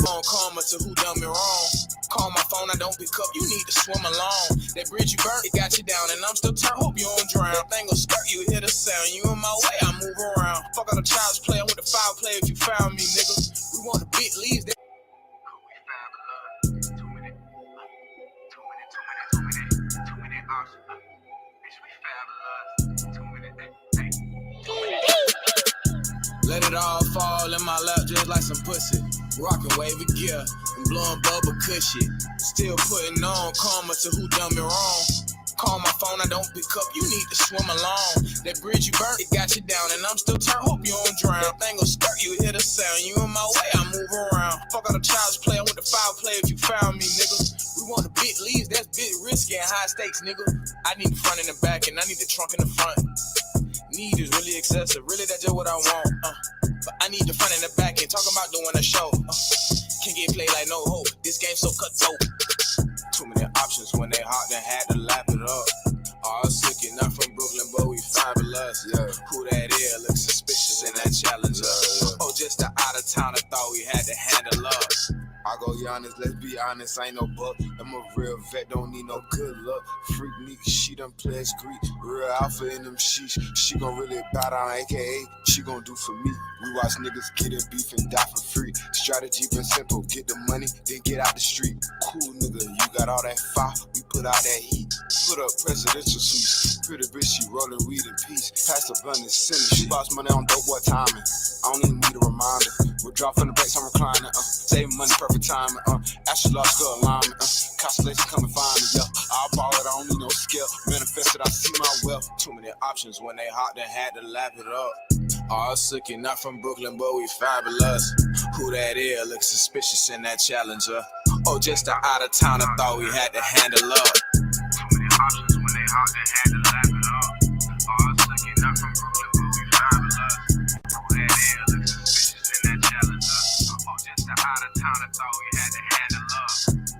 On karma to who done me wrong. Call my phone, I don't pick up, you need to swim along. That bridge you burnt, it got you down, and I'm still turned. Hope you don't drown. Thing will skirt you, hear the sound. You in my way, I move around. Fuck out a child's play, I'm with the foul play if you found me, nigga. We want the big leaves. Too many options. Bitch, we fabulous. Too many. Let it all fall in my lap just like some pussy. Rockin' wavy gear and blowing bubble cushy. Still putting on karma to who done me wrong. Call my phone, I don't pick up, you need to swim along. That bridge you burnt, it got you down, and I'm still turned. Hope you don't drown. Thing will skirt you, hear the sound. You in my way, I move around. Fuck out a child's play, I'm with the foul play if you found me, nigga. We want the big leads, that's big risky and high stakes, nigga. I need the front and the back, and I need the trunk in the front. Need is really excessive, really that's just what I want. But I need the front and the back, ain't talking about doing a show. Can't get played like no hope, this game so cutthroat. Too many options when they hot, then had to lap it up. All sick, not from Brooklyn, but we fabulous. Yeah. Who that is, look suspicious in that challenger. Oh, just the out of town, I thought we had to handle up. I go Giannis, let's be honest, I ain't no buck. I'm a real vet, don't need no good luck. Freak me, she done pledged Greek. Real alpha in them sheets. She gon' really bow down, aka she gon' do for me. We watch niggas get in beef and die for free. Strategy been simple, get the money, then get out the street. Cool nigga, you got all that fire, we put out that heat. Put up presidential suits. Pretty bitch, she rollin' weed in peace. Pass the blunt and send it. She boss money on dope boy timing. I don't even need a reminder. We'll drop from the brakes, I'm reclining. Save money, perfect timing. Astrological alignment. Constellation come and find me, yeah. I'll ball it, I don't need no skill. Manifested, I see my wealth. Too many options when they hot, then had to lap it up. All sick, not from Brooklyn, but we fabulous. Who that is, look suspicious in that challenger. Oh, just the out of town, I thought we had to handle up. Too many options when they hot, then had to lap it up. All sick, not from Brooklyn, but we fabulous. Who that is, look suspicious in that challenger. Oh, just the out of town, I thought we had to handle up.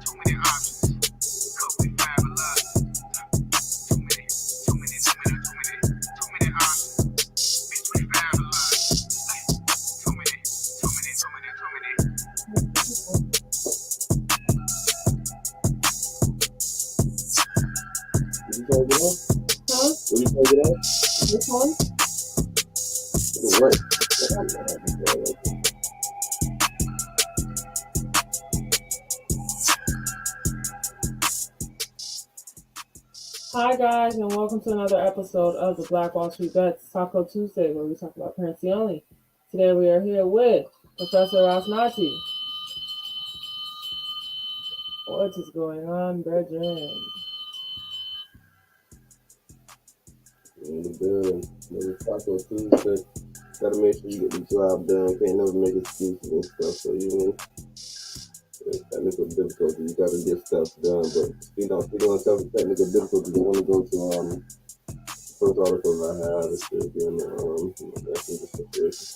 Too many options, cause we fabulous. Too many options. Bitch, we fabulous. Too many. What you trying to get on? Huh? What you trying to get on? Which one? It'll work. Hi guys, and welcome to another episode of the Black Wall Street Bets Taco Tuesday, where we talk about currency only. Today we are here with Professor Rosnati. What is going on, brethren? In the building. Maybe Taco Tuesday. Gotta make sure you get the job done. Can't never make excuses and stuff. So you technical difficulty. You gotta get stuff done. But speaking on technical difficulty, I want to go to first article I have. It should be in the messenger situation.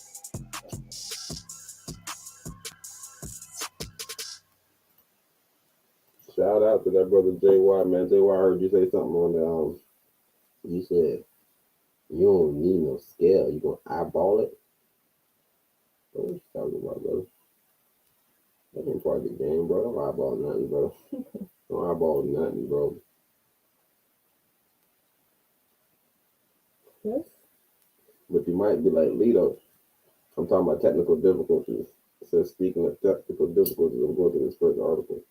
Shout out to that brother JY, man. JY, I heard you say something on the you said you don't need no scale. You gonna eyeball it? What are you talking about, brother? That ain't part of the game, bro. Don't eyeball nothing, bro. Don't eyeball nothing, bro. Yes? But you might be like Lito. I'm talking about technical difficulties. It says, speaking of technical difficulties, I'm going to this first article.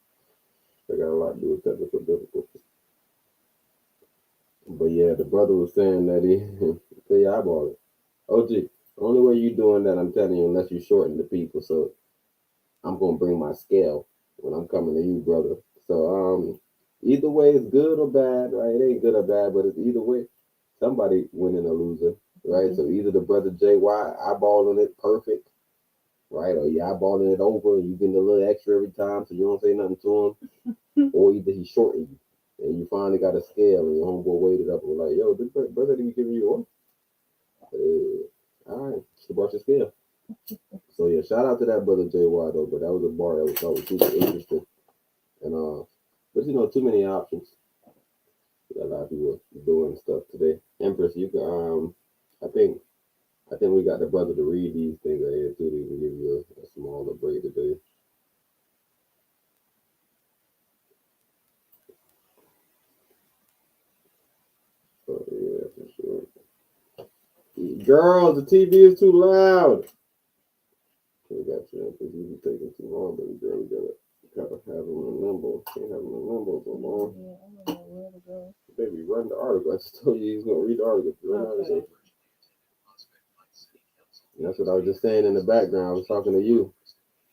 They got a lot to do with technical difficulties. But yeah, the brother was saying that he eyeball it. OG, the only way you doing that, I'm telling you, unless you shorten the people. So I'm gonna bring my scale when I'm coming to you, brother. So either way it's good or bad, right? It ain't good or bad, but it's either way, somebody winning or losing, right? Mm-hmm. So either the brother JY eyeballing it perfect, right? Or you eyeballing it over and you getting a little extra every time so you don't say nothing to him, or either he shorting you and you finally got a scale and your homeboy weighed it up and was like, yo, this brother didn't give you one. All right, she brought your scale. So yeah, shout out to that brother JY though, but that was a bar that was super interesting. And but too many options. A lot of people doing stuff today. Empress, you can I think we got the brother to read these things right here too. They can give you a smaller break today. Girls, the TV is too loud. We got you because you be taking too long, but we gotta have them in limbo. Can't have them in limbo so long. Yeah, I don't know where to go. Baby, run the article. I just told you he's gonna read the article. Run the Okay. article. And that's what I was just saying in the background. I was talking to you.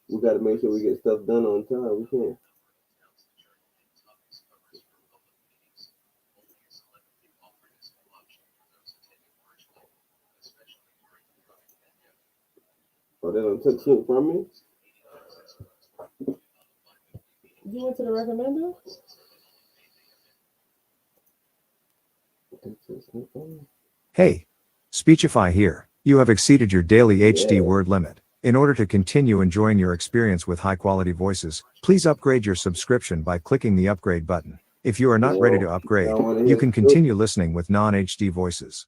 We gotta make sure we get stuff done on time. We can't. Oh, they done took something from me? You went to the recommender? They took something from me? Hey, Speechify here. You have exceeded your daily HD Yeah. word limit. In order to continue enjoying your experience with high-quality voices, please upgrade your subscription by clicking the upgrade button. If you are not ready to upgrade, I wanna you hear can the truth. continue listening with non-HD voices.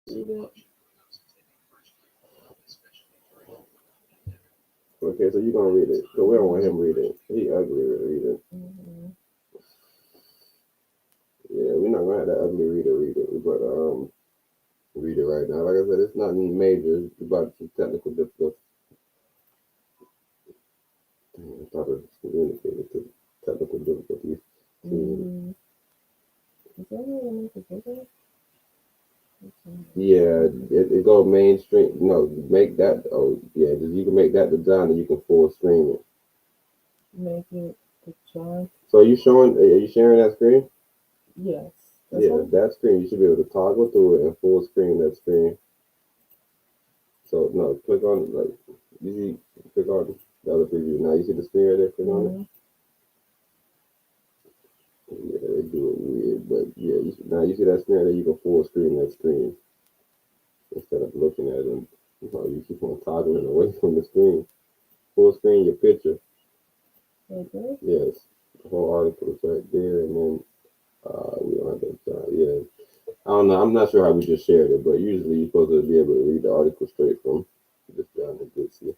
You did. Okay, so you gonna read it. So we don't want him to read it. He ugly to read it. Mm-hmm. Yeah, we're not gonna have that ugly read it. But read it right now. Like I said, it's nothing major. It's about some technical difficulty. I thought it was communicated to technical difficulties. Mm-hmm. Is that what it makes it bigger? Yeah, it go mainstream. No, make that. Oh, yeah, you can make that design and you can full screen it. Make it the giant. So are you sharing that screen? Yes. Yeah, that screen, you should be able to toggle through it and full screen that screen. So no, click on like you see, click on the other preview. Now you see the screen right there. Click on it. Yeah, they do it weird, but yeah, now you see that screen there. You can full screen that screen instead of looking at it. You keep on toggling away from the screen. Full screen your picture. Okay. Yes, the whole article is right there, and then we don't have that. Yeah. I don't know. I'm not sure how we just shared it, but usually you're supposed to be able to read the article straight from just down in good see.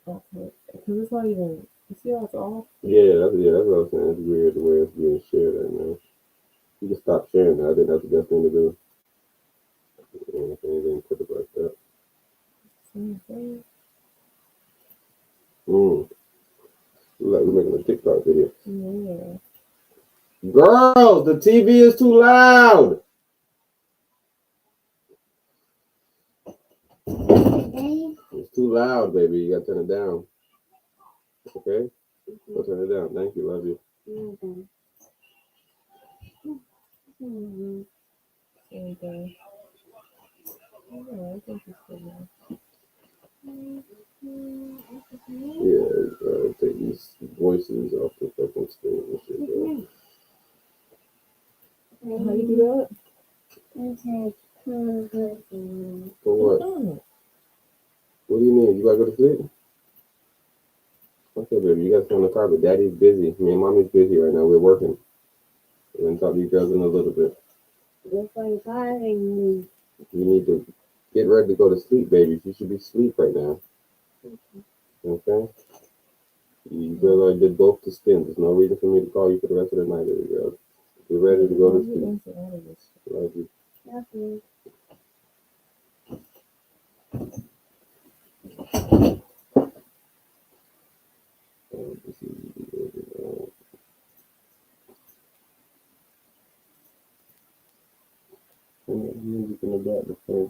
Okay. Because it's not even. You see how it's off? Yeah, that's what I was saying. It's weird the way it's being shared right now. You can stop sharing that. I think that's the best thing to do. If anything, put it like that. Same thing. Look like we're making a TikTok video. Yeah. Girls, the TV is too loud. It's too loud, baby. You gotta turn it down. Okay? Go turn it down. Thank you. Love you. Same thing. I think it's good. Yeah, take these voices off the fucking screen and shit, bro. How you do that? For what? What do you mean? You gotta go to sleep? Okay, baby, you gotta stay on the carpet. Daddy's busy. Me and mommy's busy right now. We're working. We're gonna talk to you girls in a little bit. You need to get ready to go to sleep, baby. You should be asleep right now. Okay? You girls already did both the spins. There's no reason for me to call you for the rest of the night, baby girl. Get ready to go to sleep. Love you. Music in the back before.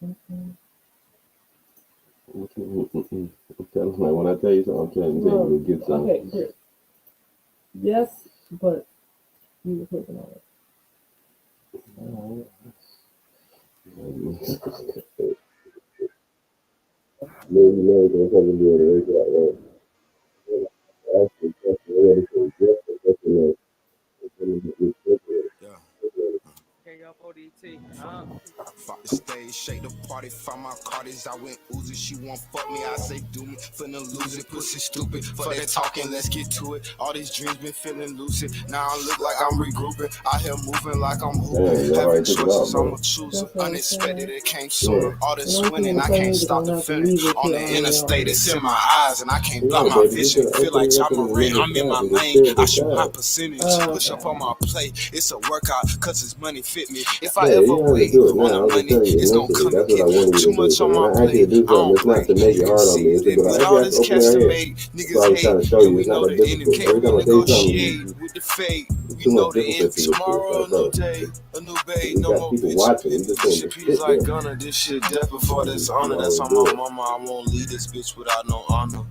I'm telling you, when I tell you something, I'm trying to tell you to get something. Okay, good. Yes, but you were clicking on it. Maybe you know it's something to do with it that way. Actually, that's the way to address it. That's the way. Yeah. KF ODT. off the stage, shake the party, find my cardies. I went Uzi, she won't fuck me. I say do me, finna lose it. Pussy stupid, fuck that talking, let's get to it. All these dreams been feeling lucid. Now I look like I'm regrouping. Out here moving like I'm hooping. Having choices, I'ma choose them. Unexpected, it came sooner. All this winning, I can't stop the feeling. On the interstate, it's in my eyes, and I can't block my vision. Feel like John Moran, I'm in my lane. I shoot high percentage, push up on my plate. It's a workout, cause it's money fit me. If I ever wait on the money, it's gonna come and get me. Too much on my plate, I don't break. You can see that with all this cash to make, niggas hate, and we know the enemy. Can't we negotiate with the fate? We know the end. Tomorrow, a new day, a new babe, no more bitch. Shit peas like Gunna, this shit death before this honor. That's on my mama, I won't leave this bitch without no honor.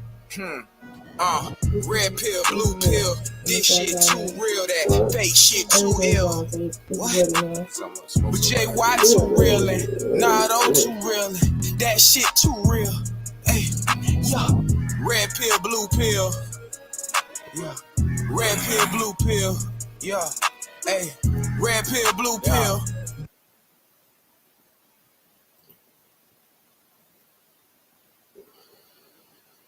Red pill, blue pill, this shit too real, that fake shit too ill. What? But JY too real, and Nardo too real, and that shit too real. Hey, yeah, red pill, blue pill, yeah, red pill, blue pill, yeah, hey, red pill, blue pill.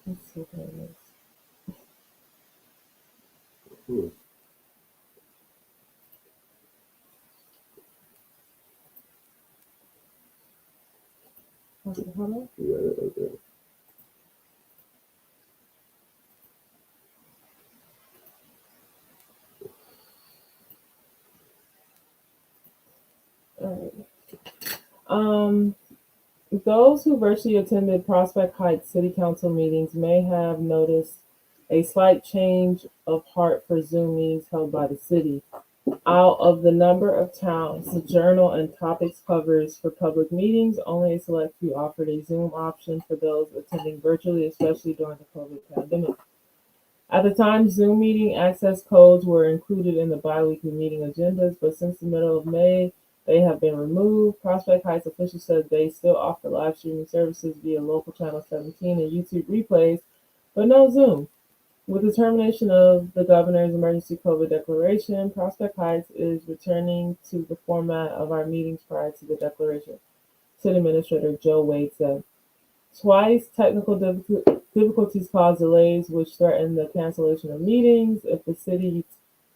Let's see what that is. Okay. All right. Those who virtually attended Prospect Heights City Council meetings may have noticed a slight change of heart for Zoom meetings held by the city. Out of the number of towns the journal and topics covers for public meetings, only a select few offered a Zoom option for those attending virtually, especially during the COVID pandemic. At the time, Zoom meeting access codes were included in the bi-weekly meeting agendas, but since the middle of May, they have been removed. Prospect Heights officials said they still offer live streaming services via local channel 17 and YouTube replays, but no Zoom. With the termination of the governor's emergency COVID declaration, Prospect Heights is returning to the format of our meetings prior to the declaration, City Administrator Joe Wade said. Twice, technical difficulties caused delays, which threaten the cancellation of meetings. If the city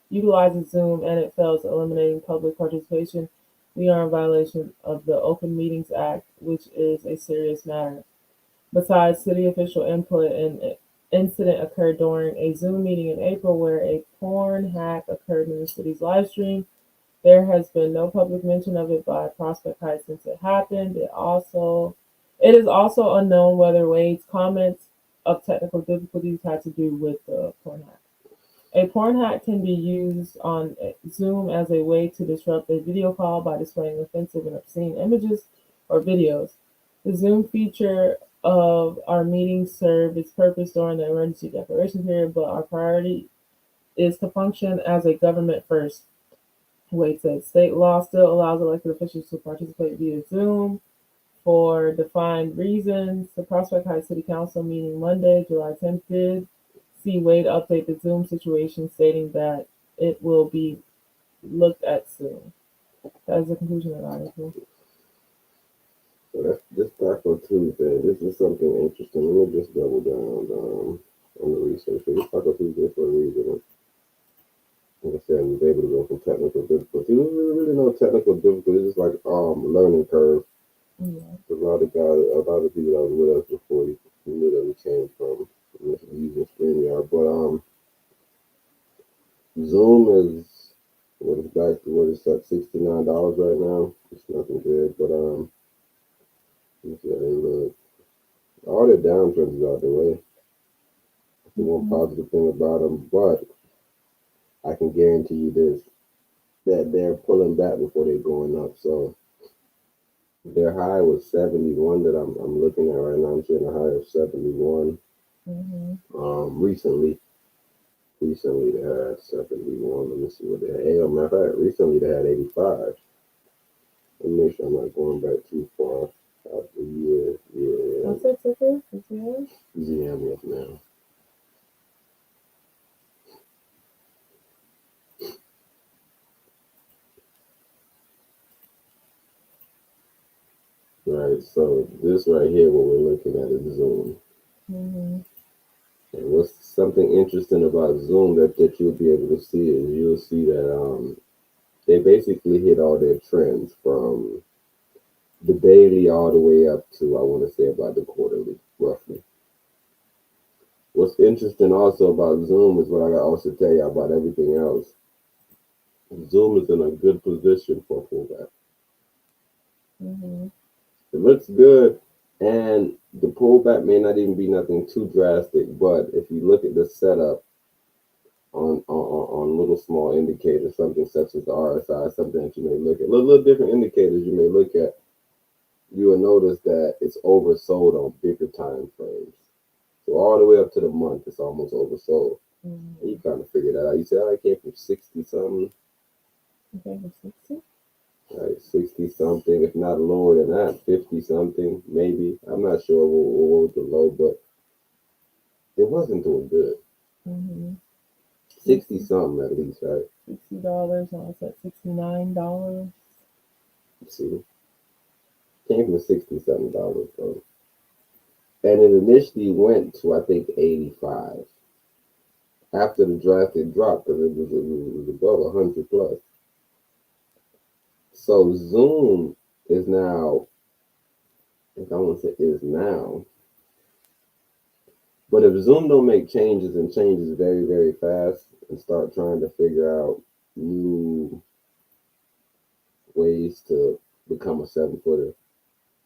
utilizes Zoom and it fails eliminating public participation, we are in violation of the Open Meetings Act, which is a serious matter. Besides city official input, an incident occurred during a Zoom meeting in April where a porn hack occurred in the city's live stream. There has been no public mention of it by Prospect Heights since it happened. It is also unknown whether Wade's comments of technical difficulties had to do with the porn hack. A porn hack can be used on Zoom as a way to disrupt a video call by displaying offensive and obscene images or videos. The Zoom feature of our meetings served its purpose during the emergency declaration period, but our priority is to function as a government first, Wade said. State law still allows elected officials to participate via Zoom for defined reasons. The Prospect Heights City Council meeting Monday, July 10th, did see Wade update the Zoom situation, stating that it will be looked at soon. That is the conclusion of the article. So that's this Taco Tuesday. This is something interesting. Let me just double down on the research. So this Taco Tuesday for a reason. Like I said, I was able to go from technical difficulty. There's really no technical difficulty. It's just like learning curve. Yeah. A lot of people that was with us before you knew that we came from using StreamYard. But Zoom is what is back to what it's at $69 right now. It's nothing good, but let's see how they look. All the downtrends is out the way. That's the one positive thing about them, but I can guarantee you this, that they're pulling back before they're going up. So their high was 71 that I'm looking at right now. I'm seeing a high of 71. Recently they had 71. Let me see what they had. Matter of fact, recently they had 85. Let me make sure I'm not going back too far out the year. Yeah. What's that ticker? ZM? ZM, yes, ma'am. Right. So this right here, what we're looking at is Zoom. Mm-hmm. And what's something interesting about Zoom that you'll be able to see is you'll see that they basically hit all their trends from the daily all the way up to I want to say about the quarterly, roughly. What's interesting also about Zoom is what I got also tell you about everything else. Zoom is in a good position for a pullback. Mm-hmm. It looks good, and the pullback may not even be nothing too drastic. But if you look at the setup on little small indicators, something such as the RSI, something that you may look at, little different indicators you may look at, you will notice that it's oversold on bigger time frames. So all the way up to the month, it's almost oversold. And Mm-hmm. you kind of figure that out. You say, oh, I came from 60 something, Okay, the 60? right? 60 something, if not lower than that, 50 something, maybe. I'm not sure what was the low, but it wasn't doing good. Mm-hmm. 60 something at least, right? $60. Now it's at $69. See, came from 60 something dollars, bro. And it initially went to, I think, 85. After the draft, it dropped because it was above 100 plus. So Zoom is now, if I want to say is now, but if Zoom don't make changes and changes very, very fast and start trying to figure out new ways to become a 7 footer,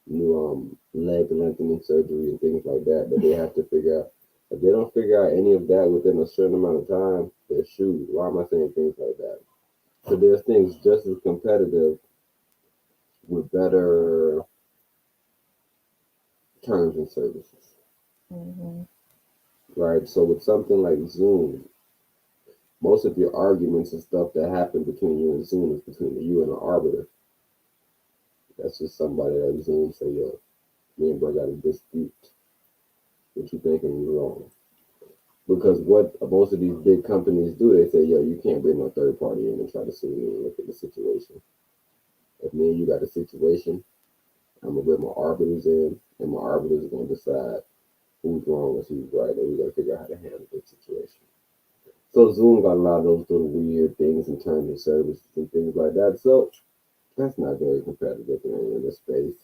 new leg lengthening surgery and things like that that they have to figure out. If they don't figure out any of that within a certain amount of time, they're shoot. Why am I saying things like that? So there's things just as competitive with better terms and services, Mm-hmm. right? So with something like Zoom, most of your arguments and stuff that happen between you and Zoom is between you and the arbiter. That's just somebody that Zoom say, yo, me and bro got a dispute. What you thinking is wrong? Because what most of these big companies do, they say, yo, you can't bring no third party in and try to sue me and look at the situation. If me and you got a situation, I'm gonna bring my arbiters in, and my arbiters are gonna decide who's wrong and who's right, and we gotta figure out how to handle the situation. So Zoom got a lot of those little weird things in terms of services and things like that. So that's not very competitive in this space.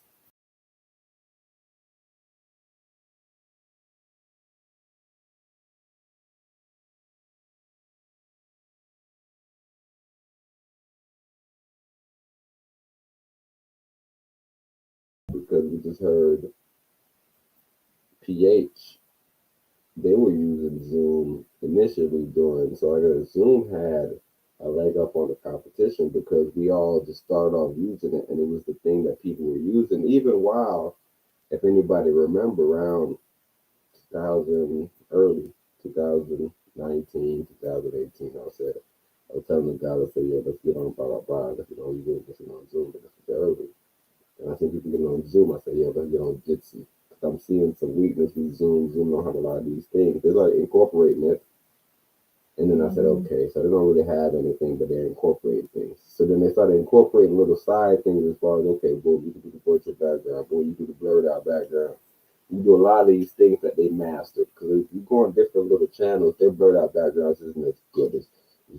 Because we just heard PH, they were using Zoom initially doing so. I guess Zoom had a leg up on the competition because we all just started off using it, and it was the thing that people were using. Even while, if anybody remember, around 2000, early 2019, 2018, I was telling the guy, let's say, yeah, let's get on blah blah blah, let's get on Zoom, let's get on Zoom, but this was early. And I see people getting on Zoom. I say, yeah, let's get on Jitsi. Because I'm seeing some weakness with Zoom. Zoom don't have a lot of these things. They're like incorporating it. And then I said, Mm-hmm. okay, so they don't really have anything, but they're incorporating things. So then they started incorporating little side things as far as, okay, boom, you can do the virtual background, boom, you do the blurred out background. You do a lot of these things that they mastered. Because if you go on different little channels, their blurred out backgrounds isn't as good as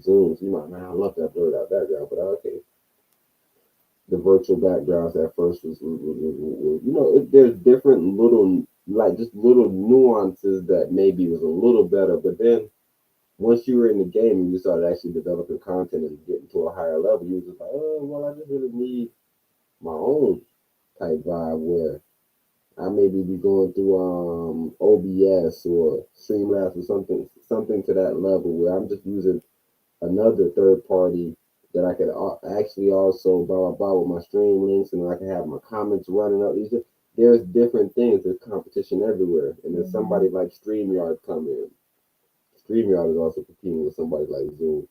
Zoom's. You might, man, I love that blurred out background, but okay, the virtual backgrounds at first there's different little like just little nuances that maybe was a little better, but then once you were in the game and you started actually developing content and getting to a higher level, you was just like, oh well, I just really need my own type vibe where I maybe be going through OBS or Streamlabs or something to that level where I'm just using another third party that I could actually also blah blah blah with my stream links, and I can have my comments running up. There's different things. There's competition everywhere, and then Mm-hmm. somebody like StreamYard come in. StreamYard is also competing with somebody like Zoom.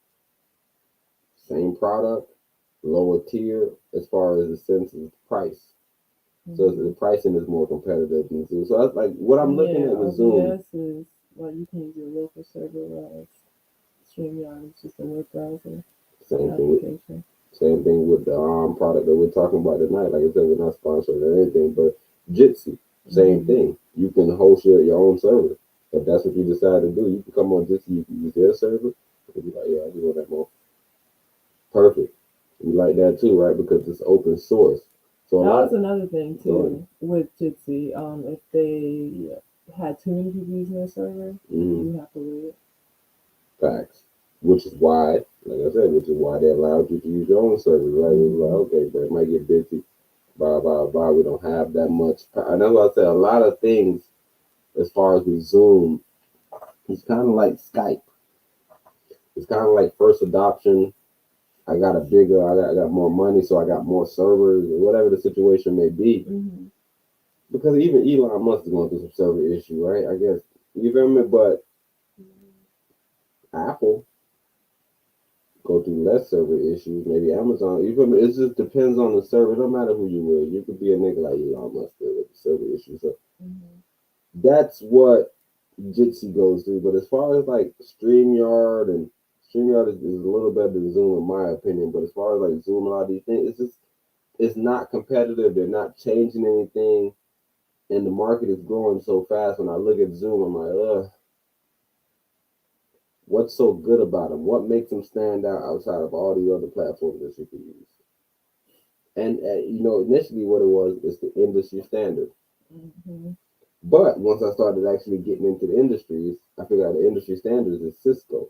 Same product, lower tier as far as the sense of price. So Mm-hmm. the pricing is more competitive than Zoom. So that's like what I'm looking Yeah, at with Zoom. OBS is like you can use your local server, whereas StreamYard is just a web browser Same thing with application. Same thing with the product that we're talking about tonight. Like I said, we're not sponsored or anything, but Jitsi, same thing. You can host your own server. If that's what you decide to do, you can come on Jitsi, you can use their server. And be like, yeah, I do want that more. Perfect. We like that too, right? Because it's open source. So a That lot was another thing Go ahead. too with Jitsi. If they had too many people using their server, Mhm. you have to leave. Facts. Which is why, like I said, which is why they allowed you to use your own server, right? It was like, okay, but it might get busy, blah, blah, blah. We don't have that much. And that's why I said a lot of things as far as with Zoom, it's kind of like Skype. It's kind of like first adoption. I got I got more money, so I got more servers, or whatever the situation may be. Mm-hmm. Because even Elon Musk is going through some server issue, right? I guess, you feel me? But Apple go through less server issues. Maybe Amazon. You feel me? It just depends on the server. It don't matter who you with. You could be a nigga like Elon Musk with the server issues. So that's what Jitsi goes through. But as far as like StreamYard and StreamYard is a little better than Zoom in my opinion. But as far as like Zoom and all these things, it's not competitive. They're not changing anything, and the market is growing so fast. When I look at Zoom, I'm like, ugh. What's so good about them? What makes them stand out outside of all the other platforms that you can use? And initially what it was is the industry standard. Mm-hmm. But once I started actually getting into the industries, I figured out the industry standards is Cisco,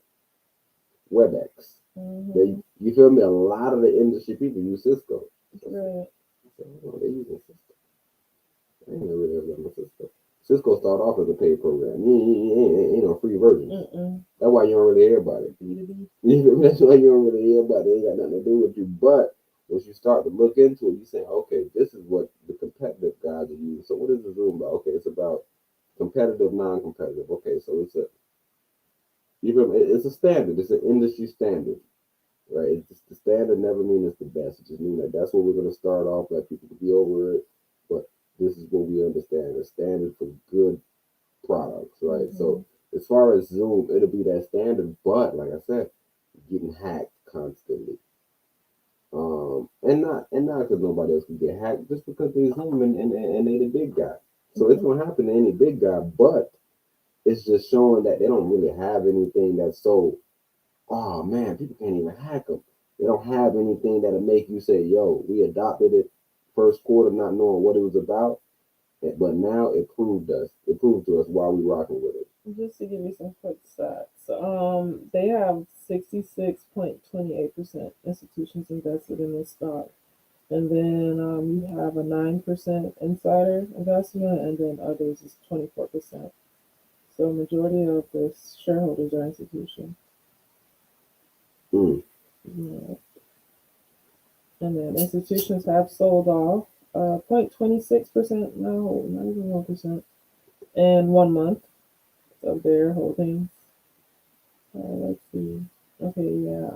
WebEx. Mm-hmm. You feel me? A lot of the industry people use Cisco. Right. So, they're using Cisco. I ain't never really heard of Cisco. Cisco started off as a paid program. Free versions. Mm-mm. That's why you don't really hear about it. That's why you don't really hear about it. It ain't got nothing to do with you. But once you start to look into it, you say, okay, this is what the competitive guys are using. So what is the Zoom about? Okay, it's about competitive, non-competitive. Okay, so it's a standard. It's an industry standard, right? The standard never means it's the best. It just means that that's what we're going to start off. Let people be over it, but this is what we understand. A standard for good products, right? Mm-hmm. So as far as Zoom, it'll be that standard, but like I said, getting hacked constantly. And not because nobody else can get hacked, just because they're Zoom and they the big guy. So it's gonna happen to any big guy, but it's just showing that they don't really have anything that's so, oh man, people can't even hack them. They don't have anything that'll make you say, yo, we adopted it first quarter not knowing what it was about, but now it proved to us why we rocking with it. Just to give you some quick stats, they have 66.28% institutions invested in this stock, and then you have a 9% insider investment, and then others is 24%. So majority of the shareholders are institutions. Mm. Yeah. And then institutions have sold off 0.26%, no, not even 1%, in 1 month of their holdings. Let's see. Okay, yeah.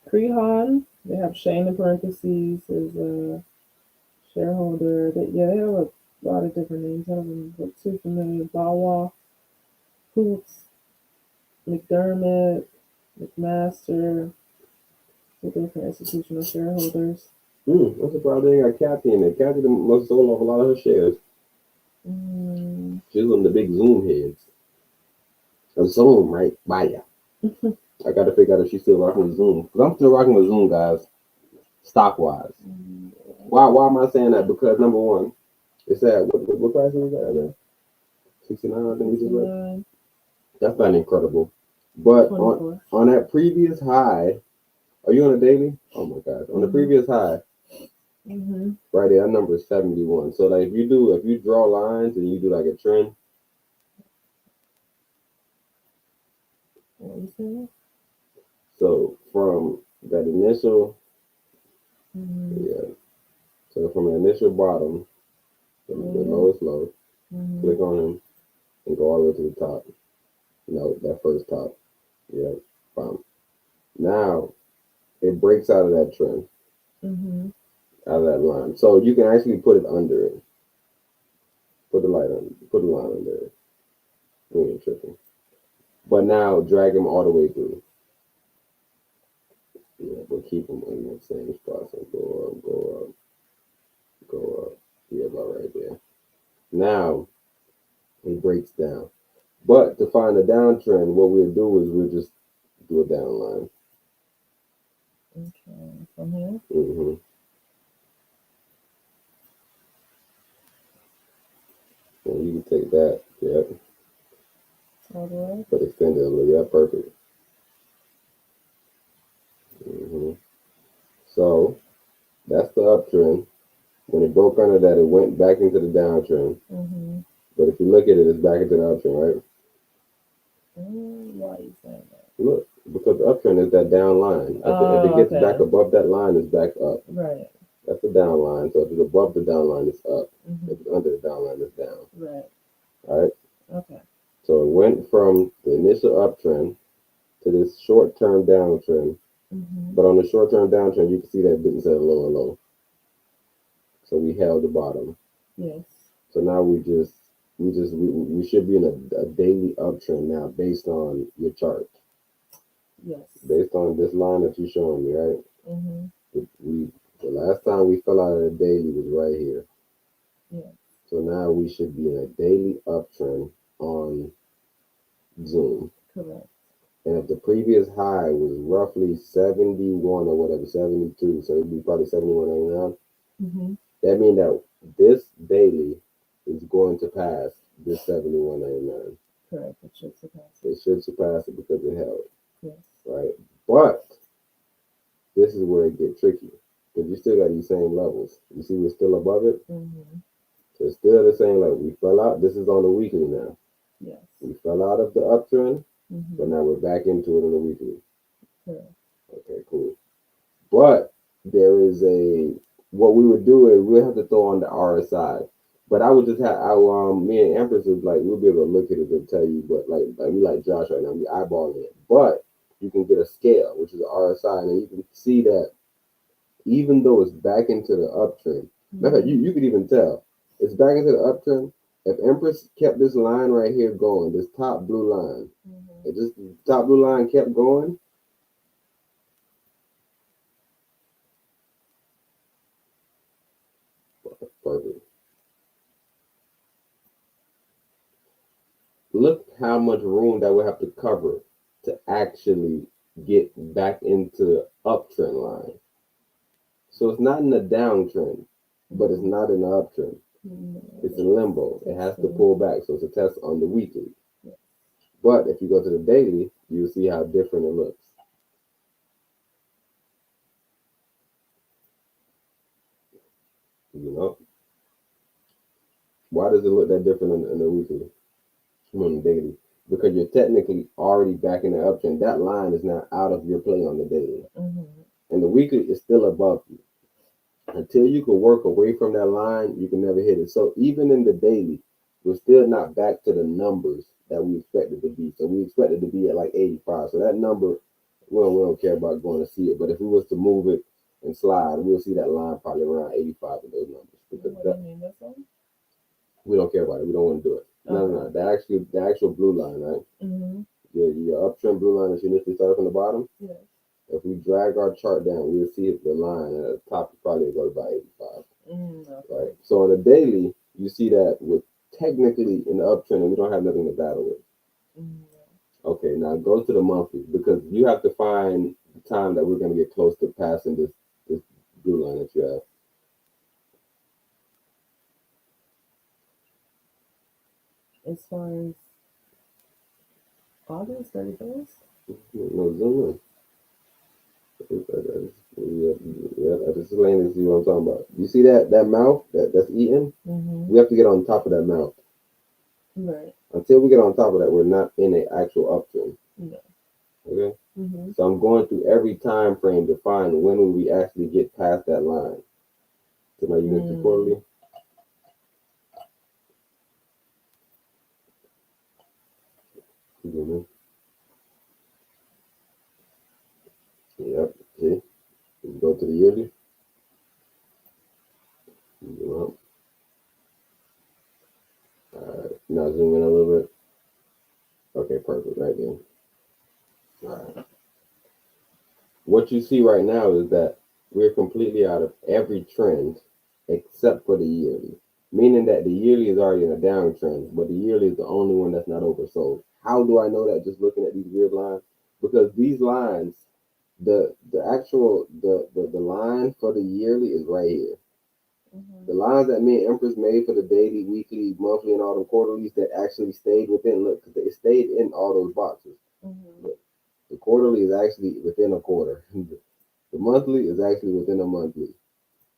Crehan, they have Shane in parentheses as a shareholder. They have a lot of different names. I don't look too familiar. Bawa, Hoops, McDermott, McMaster, the different institutional shareholders. I'm surprised they ain't got Kathy in there. Kathy must have sold off a lot of her shares. Mm. She's one of the big Zoom heads. And Zoom, right? Bye. I got to figure out if she's still rocking with Zoom. Because I'm still rocking with Zoom, guys, stock wise. Why am I saying that? Because number one, it's at what price is that at? 69, I think we just read. That's not incredible. But 24. on that previous high, are you on a daily? Oh my gosh. On the previous high, Mm-hmm. right there, that number is 71. So like if you draw lines and you do like a trend, What was that? so from that initial, Mm-hmm. yeah. So from the initial bottom, the lowest low, Mm-hmm. click on him and go all the way to the top. That first top. Yeah. Bam. Now it breaks out of that trend, Mm-hmm. out of that line. So you can actually put it under it. Put the light on. Put the line under it. We ain't tripping. But now drag him all the way through. Yeah, but keep them in the same spot. So go up, go up, go up. Yeah, about right there. Now it breaks down. But to find a downtrend, what we'll do is we'll just do a down line. Okay, from here. Mm-hmm. And you can take that, yep, All the way. but extend it a little. Yeah, perfect. Mm-hmm. So that's the uptrend. When it broke under that, it went back into the downtrend. Mm-hmm. But if you look at it, it's back into the uptrend, right? Why are you saying that? Look, because the uptrend is that down line. If it gets back Okay. above that line, it's back up. Right. That's the down line. So if it's above the down line, it's up. Mm-hmm. If it's under the down line, it's down. Right. All right. Okay. So it went from the initial uptrend to this short-term downtrend. Mm-hmm. But on the short-term downtrend, you can see that it didn't set a low and low. So we held the bottom. Yes. So now we should be in a daily uptrend now based on your chart. Yes. Based on this line that you're showing me, right? Mm-hmm. The last time we fell out of the daily was right here. Yeah. So now we should be in a daily uptrend on Zoom. Correct. And if the previous high was roughly 71 or whatever, 72, so it'd be probably 71.99. Mm-hmm. That means that this daily is going to pass this 71.99. Correct. It should surpass it. It should surpass it because it held, Yes. right? But this is where it gets tricky because you still got these same levels. You see, we're still above it. Mm-hmm. So it's still the same level. We fell out. This is on the weekly now. Yes. We fell out of the uptrend, Mm-hmm. but now we're back into it on the weekly. Correct. Okay, cool. But there is what we would do is we'll have to throw on the RSI. But I would just have me and Empress is like we'll be able to look at it and tell you, but like we like Josh right now, we eyeballing it. But you can get a scale, which is the RSI, and you can see that even though it's back into the uptrend, matter of fact, you could even tell it's back into the uptrend. If Empress kept this line right here going, this top blue line, Mm-hmm. if this top blue line kept going, perfect. Look how much room that would have to cover to actually get back into the uptrend line. So it's not in the downtrend, but it's not in the uptrend. Mm-hmm. It's in limbo. It has to pull back. So it's a test on the weekly. But if you go to the daily, you'll see how different it looks. You know? Why does it look that different in the weekly? On the daily? Because you're technically already back in the uptrend. That line is now out of your play on the daily. Mm-hmm. And the weekly is still above you. Until you can work away from that line, you can never hit it. So even in the daily, we're still not back to the numbers that we expected to be. So we expected to be at like 85. So that number, we don't care about going to see it. But if we was to move it and slide, we'll see that line probably around 85 of those numbers. Because What do you mean this one? we don't care about it. We don't want to do it. No. The actual blue line, right? Mm-hmm. Your uptrend blue line that you initially started from the bottom. Yes. If we drag our chart down, we'll see the line at the top probably go to about 85. Okay. Right. So on the daily, you see that we're technically in the uptrend and we don't have nothing to battle with. Mm-hmm. Okay, now go to the monthly because you have to find the time that we're going to get close to passing this blue line that you have. As far as August 31st? No, zoom in. I just explained this to you what I'm talking about. You see that mouth that's eating? Mm-hmm. We have to get on top of that mouth. Right. Until we get on top of that, we're not in an actual uptrend. No. Okay? Mm-hmm. So I'm going through every time frame to find when will we actually get past that line. So now you missed the quarterly. Mm-hmm. Yep. See? Go to the yearly. Yep. Alright. Now zoom in a little bit. Okay, perfect. Right there. Alright. what you see right now is that we're completely out of every trend except for the yearly, meaning that the yearly is already in a downtrend, but the yearly is the only one that's not oversold. How do I know that? Just looking at these weird lines, because these lines, the line for the yearly is right here. The lines that me and Empress made for the daily, weekly, monthly, and all the quarterlies that actually stayed within, look, because they stayed in all those boxes. Look, the quarterly is actually within a quarter. The monthly is actually within a monthly.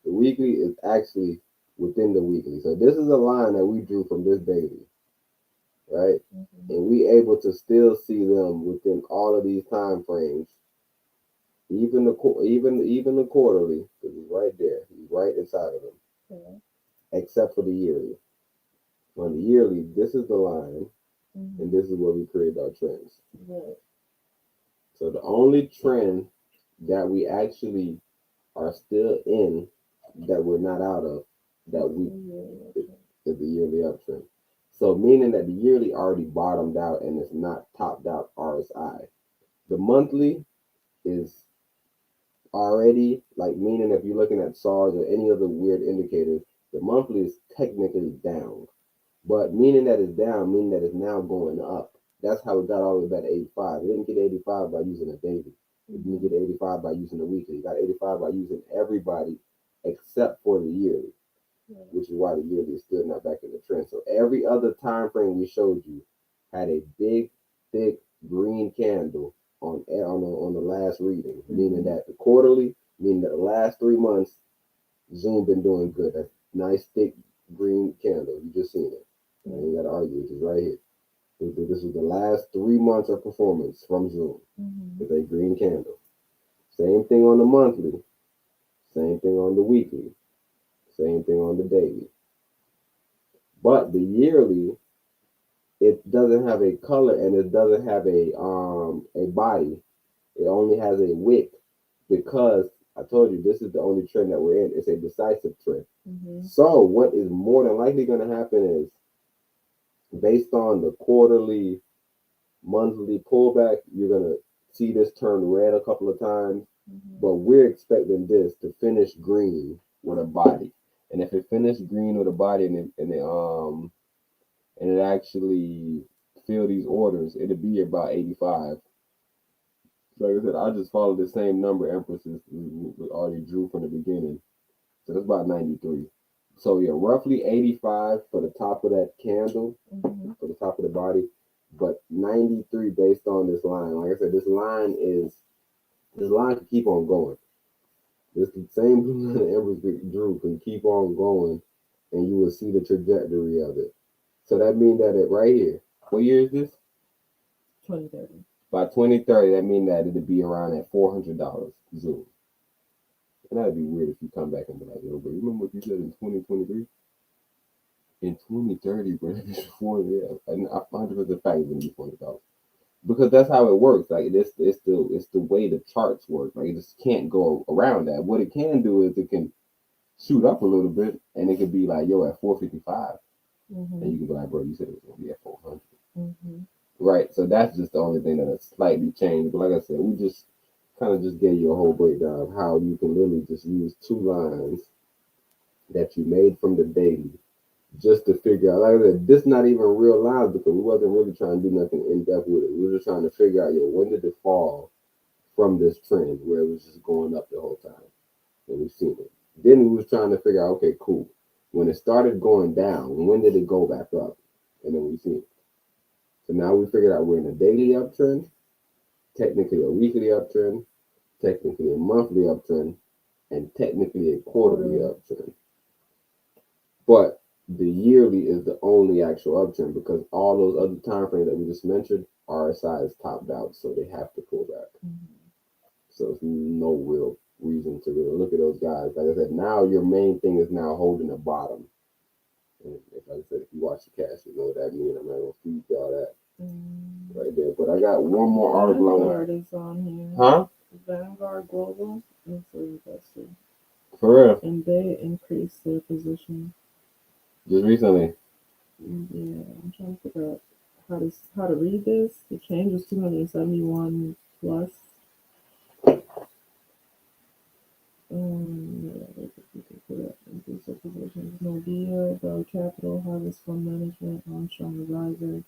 The weekly is actually within the weekly. So this is a line that we drew from this daily, right? And we able to still see them within all of these time frames, even the quarterly, because he's right there, he's right inside of them, except for the yearly. On the yearly, this is the line, and this is where we create our trends. So the only trend that we actually are still in, that we're not out of, that we is the yearly uptrend. So meaning that the yearly already bottomed out and it's not topped out RSI. The monthly is already, like, meaning if you're looking at SARS or any other weird indicators, the monthly is technically down. But meaning that it's down, meaning that it's now going up. That's how it got all the way back to 85. It didn't get 85 by using a daily. It didn't get 85 by using the weekly. It got 85 by using everybody except for the yearly, which is why the yearly is still not back in the trend. So every other time frame we showed you had a big, thick green candle on the last reading, meaning that the quarterly, meaning that the last 3 months, Zoom been doing good. That nice thick green candle. You just seen it. I ain't got to argue. It's right here. This is the last 3 months of performance from Zoom with a green candle. Same thing on the monthly. Same thing on the weekly. Same thing on the daily. But the yearly, it doesn't have a color and it doesn't have a body. It only has a wick, because I told you this is the only trend that we're in. It's a decisive trend. So what is more than likely going to happen is, based on the quarterly, monthly pullback, you're going to see this turn red a couple of times, but we're expecting this to finish green with a body. And if it finished green with a body and it actually fill these orders, it'll be about 85. Like I said, I just followed the same number Empresses we already drew from the beginning. So that's about 93. So yeah, roughly 85 for the top of that candle, for the top of the body, but 93 based on this line. Like I said, this line can keep on going. This same blue line that Empress drew can keep on going, and you will see the trajectory of it. So that means that it right here, what year is this? 2030. By 2030, that means that it'll be around at $400 Zoom. And that'd be weird if you come back and be like, yo, but remember what you said in 2023? In 2030, bro, it's $400. And I find it as a fact it's gonna be $400. Because that's how it works. Like it's the way the charts work. Like it just can't go around that. What it can do is it can shoot up a little bit, and it could be like, yo, at 455. And you can be like, bro, you said it was gonna be at 400. Right. So that's just the only thing that has slightly changed. But like I said, we just kind of just gave you a whole breakdown of how you can literally just use 2 lines that you made from the daily just to figure out. Like I said, this not even real lines, because we wasn't really trying to do nothing in depth with it. We were just trying to figure out, yo, when did it fall from this trend where it was just going up the whole time? And we've seen it. Then we was trying to figure out, okay, cool. When it started going down, when did it go back up? And then we've seen it. So now we figured out we're in a daily uptrend, technically a weekly uptrend, technically a monthly uptrend, and technically a quarterly uptrend. But the yearly is the only actual uptrend, because all those other time frames that we just mentioned, RSI is topped out, so they have to pull back. So there's no real reason to really look at those guys. Like I said, now your main thing is now holding a bottom. And like I said, if you watch the cast, you know what that means. I'm not gonna feed y'all that right there. But I got one more article on Vanguard is on here. Huh? Vanguard Global is an investor. For real? And they increased their position. Just recently? Yeah, I'm trying to figure out how to read this. The change was 271 plus. Yeah, they could put up increase their positions. Nordea, Bell Capital, Harvest Fund Management, Armstrong Advisor,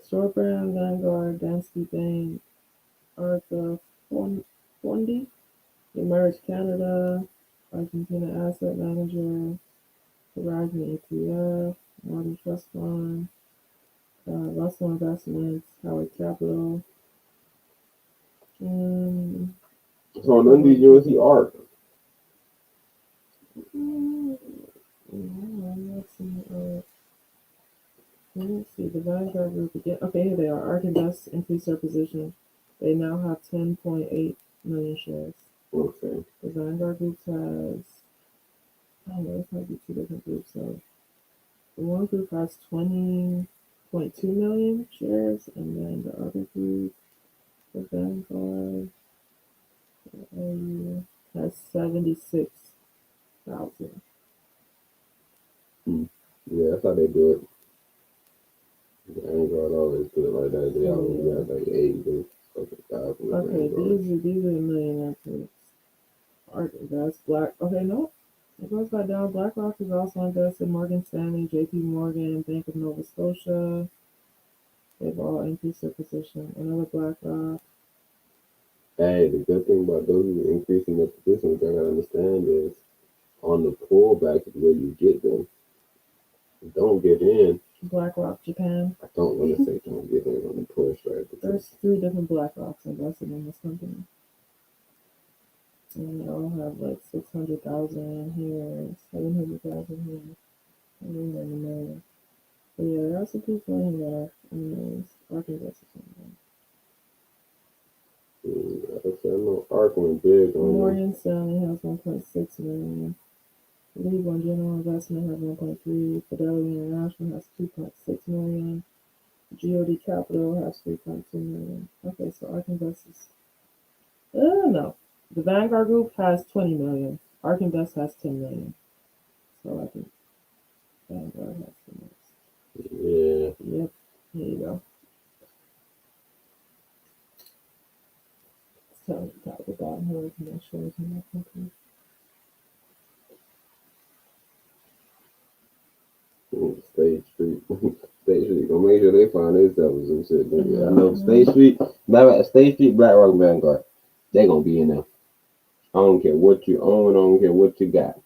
Store Brand, Vanguard, Danske Bank, Arca Fondi, Emerge Canada, Argentina Asset Manager, Horizon ETF, Northern Trust Fund, Russell Investments, Howard Capital, and So none of these you see ARC. Let's see, the Vanguard Group again. Okay, here they are. ARK Invest increased their position. They now have 10.8 million shares. Okay. The Vanguard Group has, oh, this might be two different groups. So the one group has 20.2 million shares, and then the other group, the Vanguard, has 76,000. Yeah, that's how they do it. Vanguard always do it like that. They always got like 80,000. Okay, these are the millionaire picks. ARK Invest, Black. Okay, no. It goes back down. BlackRock is also invested. Morgan Stanley, JP Morgan, Bank of Nova Scotia. They've all increased their position. Another BlackRock. Hey, the good thing about those who are increasing their position, which I gotta understand, is on the pullback is where you get them. Don't get in. BlackRock Japan. I don't want to say don't get in on the push, right? Because There's 3 different BlackRocks invested in this company. And they all have like 600,000 here, 700,000 here, and then they're in the million. But yeah, there are some people in here that are in the millions. ARK Invest is in I know ARC went big there. on them. Morgan Stanley has 1.6 million. Legal General Investment has 1.3. Fidelity International has 2.6 million. GOD Capital has 3.2 million. Okay, so ARK Invest is no. The Vanguard Group has 20 million. ARK Invest has 10 million. So I think Vanguard has the most. Yeah. Yep. Here you go. It's telling you top of the bottom here to make sure it's in that company. State Street. State Street. Gonna make sure they find themselves some shit. I know State Street, matter of fact, State Street, BlackRock, Vanguard. They gonna be in there. I don't care what you own, I don't care what you got.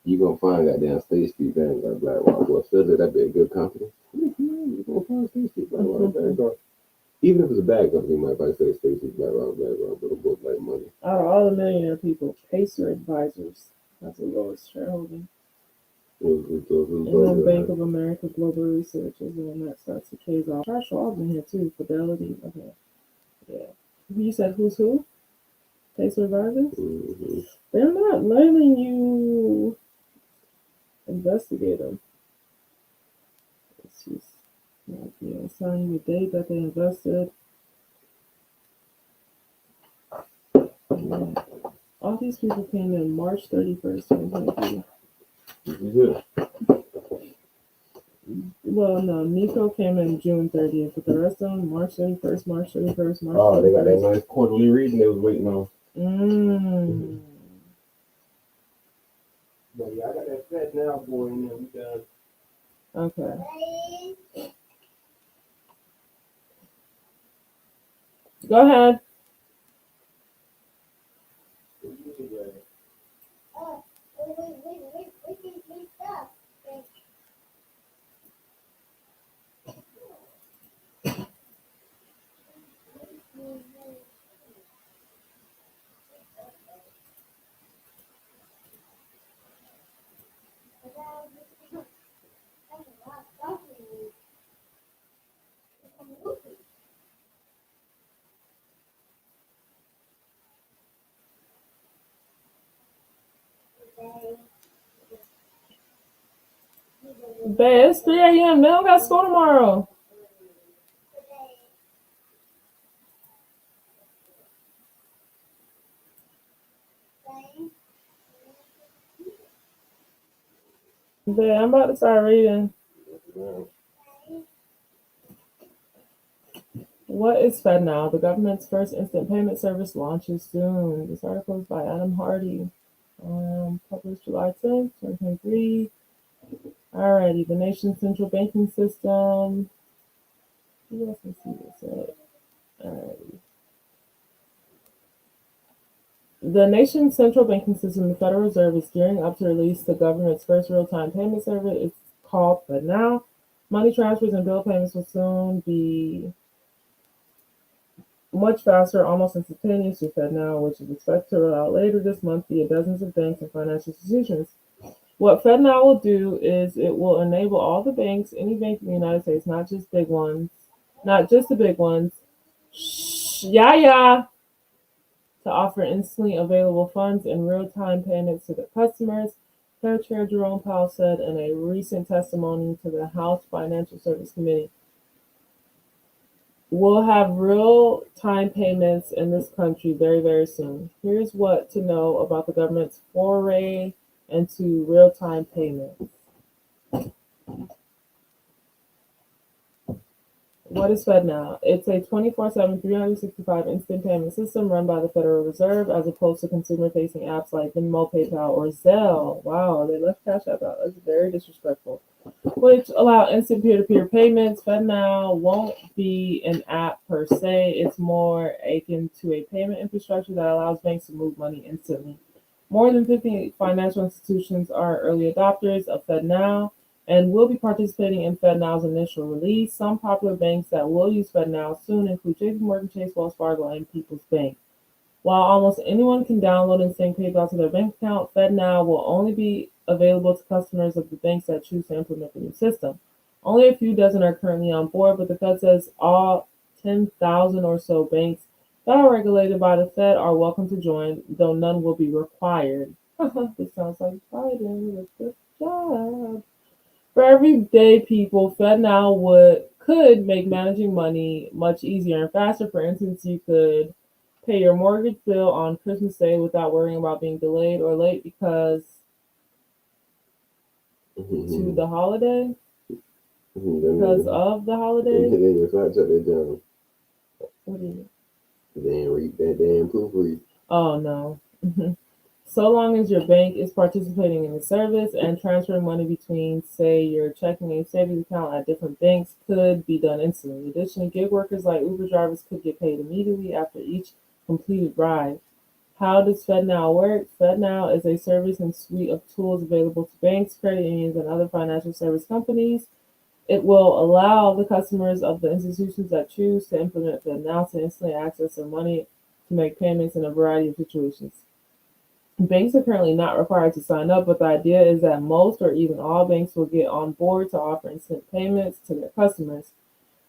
You gonna find goddamn State Street, Vanguard, BlackRock. Well, still that'd be a good company. You gonna find State Street, BlackRock, Vanguard. Even if it's a bad company, you might probably say State Street, BlackRock, but it both like money. Out of all the millionaire people, Pacer Advisors has the lowest shareholding. And then Bank of America Global Research is the one that starts the K's off. Charles Schwab's in here too. Fidelity. Okay. Yeah. You said who's who? Pacer Advisors? Mm-hmm. They're not letting you investigate them. It's just like, yeah, it's telling you the date that they invested. Yeah. All these people came in March 31st, 2023. Yeah. Well, no, Nico came in June 30th, but the rest of them, March 31st, March 31st, March 31st. Oh, they got that nice quarterly reading they was waiting on. But yeah, I got that Fed Now boy in there. We done. Okay. Go ahead. Babe, it's 3 a.m. They don't got school tomorrow. Babe, I'm about to start reading. What is FedNow? The government's first instant payment service launches soon. This article is by Adam Hardy. Published July 10th, 2023. Alrighty, the nation's central banking system. You guys can see this, right? Alrighty. The nation's central banking system, the Federal Reserve, is gearing up to release the government's first real-time payment service. It's called FedNow. Money transfers and bill payments will soon be much faster, almost instantaneous to FedNow, which is expected to roll out later this month via dozens of banks and financial institutions. What FedNow will do is it will enable all the banks, any bank in the United States, not just the big ones, to offer instantly available funds and real-time payments to their customers, Fed Chair Jerome Powell said in a recent testimony to the House Financial Service Committee. We'll have real-time payments in this country very, very soon. Here's what to know about the government's foray into real-time payments. What is FedNow? It's a 24/7, 365 instant payment system run by the Federal Reserve as opposed to consumer-facing apps like Venmo, PayPal, or Zelle. Wow, they left Cash App out. That's very disrespectful. Which allow instant peer-to-peer payments. FedNow won't be an app per se. It's more akin to a payment infrastructure that allows banks to move money instantly. More than 50 financial institutions are early adopters of FedNow and will be participating in FedNow's initial release. Some popular banks that will use FedNow soon include JP Morgan Chase, Wells Fargo, and People's Bank. While almost anyone can download and send PayPal to their bank account, FedNow will only be available to customers of the banks that choose to implement the new system. Only a few dozen are currently on board, but the Fed says all 10,000 or so banks that are regulated by the Fed are welcome to join, though none will be required. This sounds like Biden. Good job. For everyday people, FedNow could make managing money much easier and faster. For instance, you could pay your mortgage bill on Christmas Day without worrying about being delayed or late because to the holiday, because of the holiday. Then your fact check they done. What do you? They ain't read that damn proofread. Oh no. So long as your bank is participating in the service and transferring money between, say, your checking and savings account at different banks could be done instantly. Additionally, gig workers like Uber drivers could get paid immediately after each completed ride. How does FedNow work? FedNow is a service and suite of tools available to banks, credit unions, and other financial service companies. It will allow the customers of the institutions that choose to implement FedNow to instantly access their money to make payments in a variety of situations. Banks are currently not required to sign up, but the idea is that most or even all banks will get on board to offer instant payments to their customers.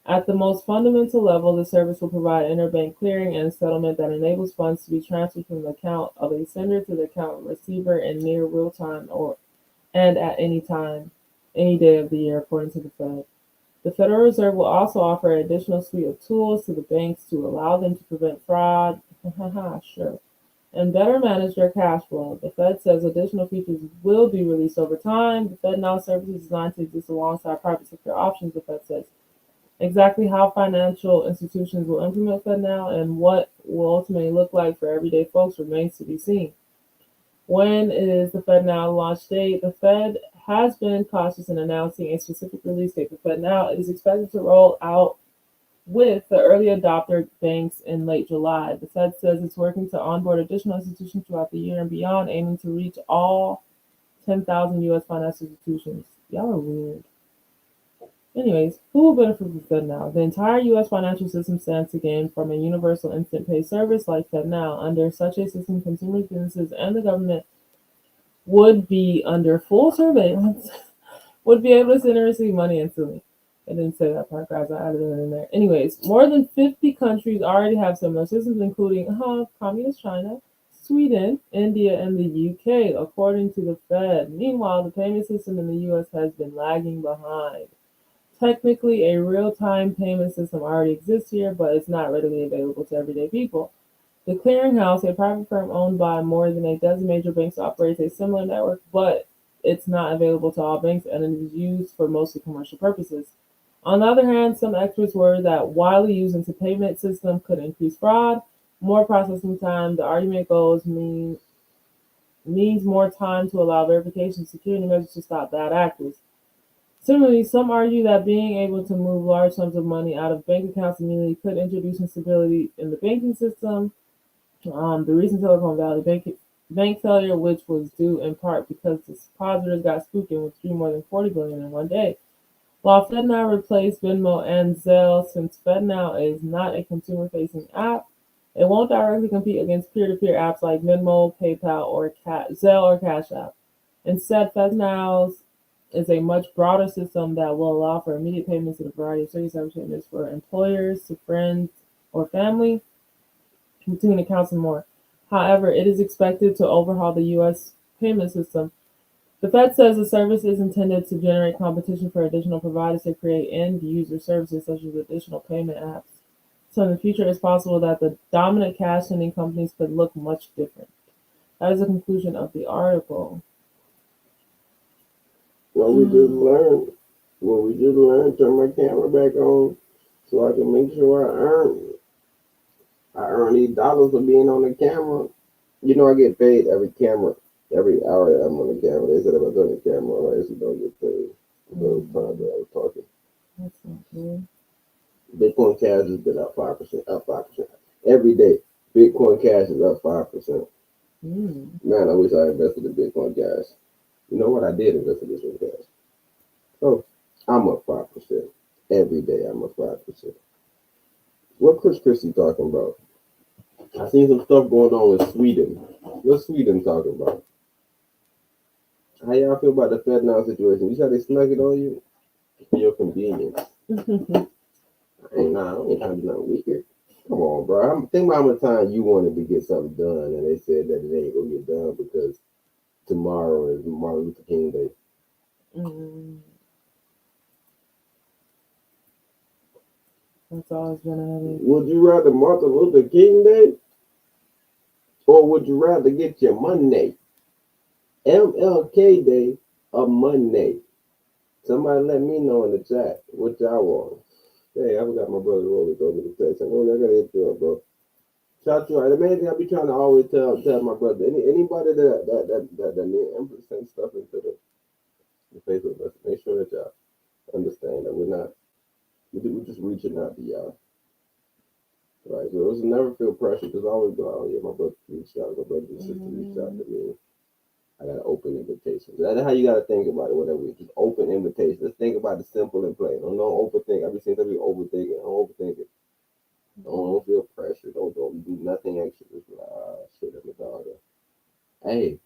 At the most fundamental level, the service will provide interbank clearing and settlement that enables funds to be transferred from the account of a sender to the account of a receiver in near real time and at any time, any day of the year, according to the Fed. The Federal Reserve will also offer an additional suite of tools to the banks to allow them to prevent fraud. Sure. And better manage their cash flow. The Fed says additional features will be released over time. The FedNow service is designed to exist alongside private sector options, the Fed says. Exactly how financial institutions will implement FedNow and what will ultimately look like for everyday folks remains to be seen. When is the FedNow launch date? The Fed has been cautious in announcing a specific release date for FedNow. It is expected to roll out with the early adopter banks in late July. The Fed says it's working to onboard additional institutions throughout the year and beyond, aiming to reach all 10,000 U.S. financial institutions. Y'all are weird. Anyways, who will benefit from FedNow? The entire U.S. financial system stands to gain from a universal instant pay service like FedNow. Under such a system, consumers, businesses, and the government would be under full surveillance, would be able to send and receive money instantly. I didn't say that part, guys. I added it in there. Anyways, more than 50 countries already have similar systems, including Communist China, Sweden, India, and the UK, according to the Fed. Meanwhile, the payment system in the U.S. has been lagging behind. Technically, a real-time payment system already exists here, but it's not readily available to everyday people. The Clearinghouse, a private firm owned by more than a dozen major banks, operates a similar network, but it's not available to all banks and it is used for mostly commercial purposes. On the other hand, some experts worry that widely used into payment system could increase fraud, more processing time. The argument goes means more time to allow verification and security measures to stop bad actors. Similarly, some argue that being able to move large sums of money out of bank accounts immediately could introduce instability in the banking system. The recent Silicon Valley bank failure, which was due in part because the depositors got spooked and withdrew more than 40 billion in one day. While FedNow replaced Venmo and Zelle, since FedNow is not a consumer-facing app, it won't directly compete against peer-to-peer apps like Venmo, PayPal, or Zelle or Cash App. Instead, FedNow is a much broader system that will allow for immediate payments in a variety of service payments for employers, to friends or family, between accounts and more. However, it is expected to overhaul the U.S. payment system. The Fed says the service is intended to generate competition for additional providers to create end-user services such as additional payment apps. So in the future, it's possible that the dominant cash sending companies could look much different. That is the conclusion of the article. Well, we just learned. Well, we just learned. Turn my camera back on so I can make sure I earn these dollars for being on the camera. You know, I get paid every hour that I'm on the camera. They said if I turn the camera on, I actually don't get paid. So it's time that I was talking. That's not good. Bitcoin Cash has been up 5%, up 5%. Every day, Bitcoin Cash is up 5%. Man, I wish I invested in Bitcoin Cash. You know what? I did invest in Bitcoin Cash. So I'm up 5%. Every day I'm up 5%. What Chris Christie talking about? I seen some stuff going on with Sweden. What's Sweden talking about? How y'all feel about the FedNow situation? You said they snuck it on you for your convenience. I ain't trying to be nothing weird. Come on, bro. Think about how much time you wanted to get something done, and they said that it ain't gonna get done because tomorrow is Martin Luther King Day. That's always been a headache. Would you rather Martin Luther King Day, or would you rather get your Monday? MLK Day or Monday? Somebody let me know in the chat what y'all want. Hey, I forgot my brother Rolly told me to text. I gotta hit you up, bro. Shout you out. The main thing I be trying to always tell my brother. Anybody that need Empress send stuff into the Facebook message. Make sure that y'all understand that we're just reaching out to y'all. Right. So it never feel pressure because I always go, oh yeah, my brother reached out, my brother and sister reached out to me. I got an open invitation. That's how you gotta think about it, whatever. Just open invitation. Let's think about it simple and plain. Don't overthink. I be saying that we overthinking. Don't overthink it. Don't feel pressure. Don't do nothing extra. Just shit, I'm a dog. Hey,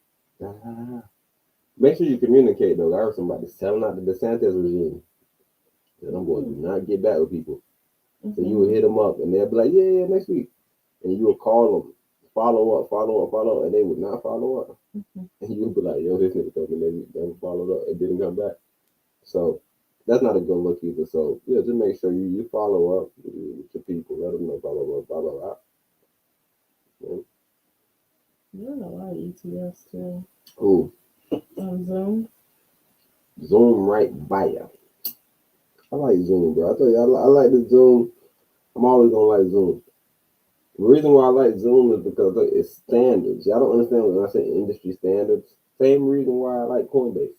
make sure you communicate though. I heard somebody selling out the DeSantis regime. And I'm going to do not get back with people. So you will hit them up and they'll be like, yeah, next week. And you will call them, follow up, and they would not follow up. And you'll be like, yo, this nigga told me they never followed up. It didn't come back. So that's not a good look either. So yeah, just make sure you follow up with your people. Let them know, follow up. Yeah. You're in a lot of ETFs too. Cool. Zoom. Zoom right by you. I like Zoom, bro. I tell you, I like the Zoom. I'm always gonna like Zoom. The reason why I like Zoom is because it's standards. Y'all don't understand when I say industry standards. Same reason why I like Coinbase.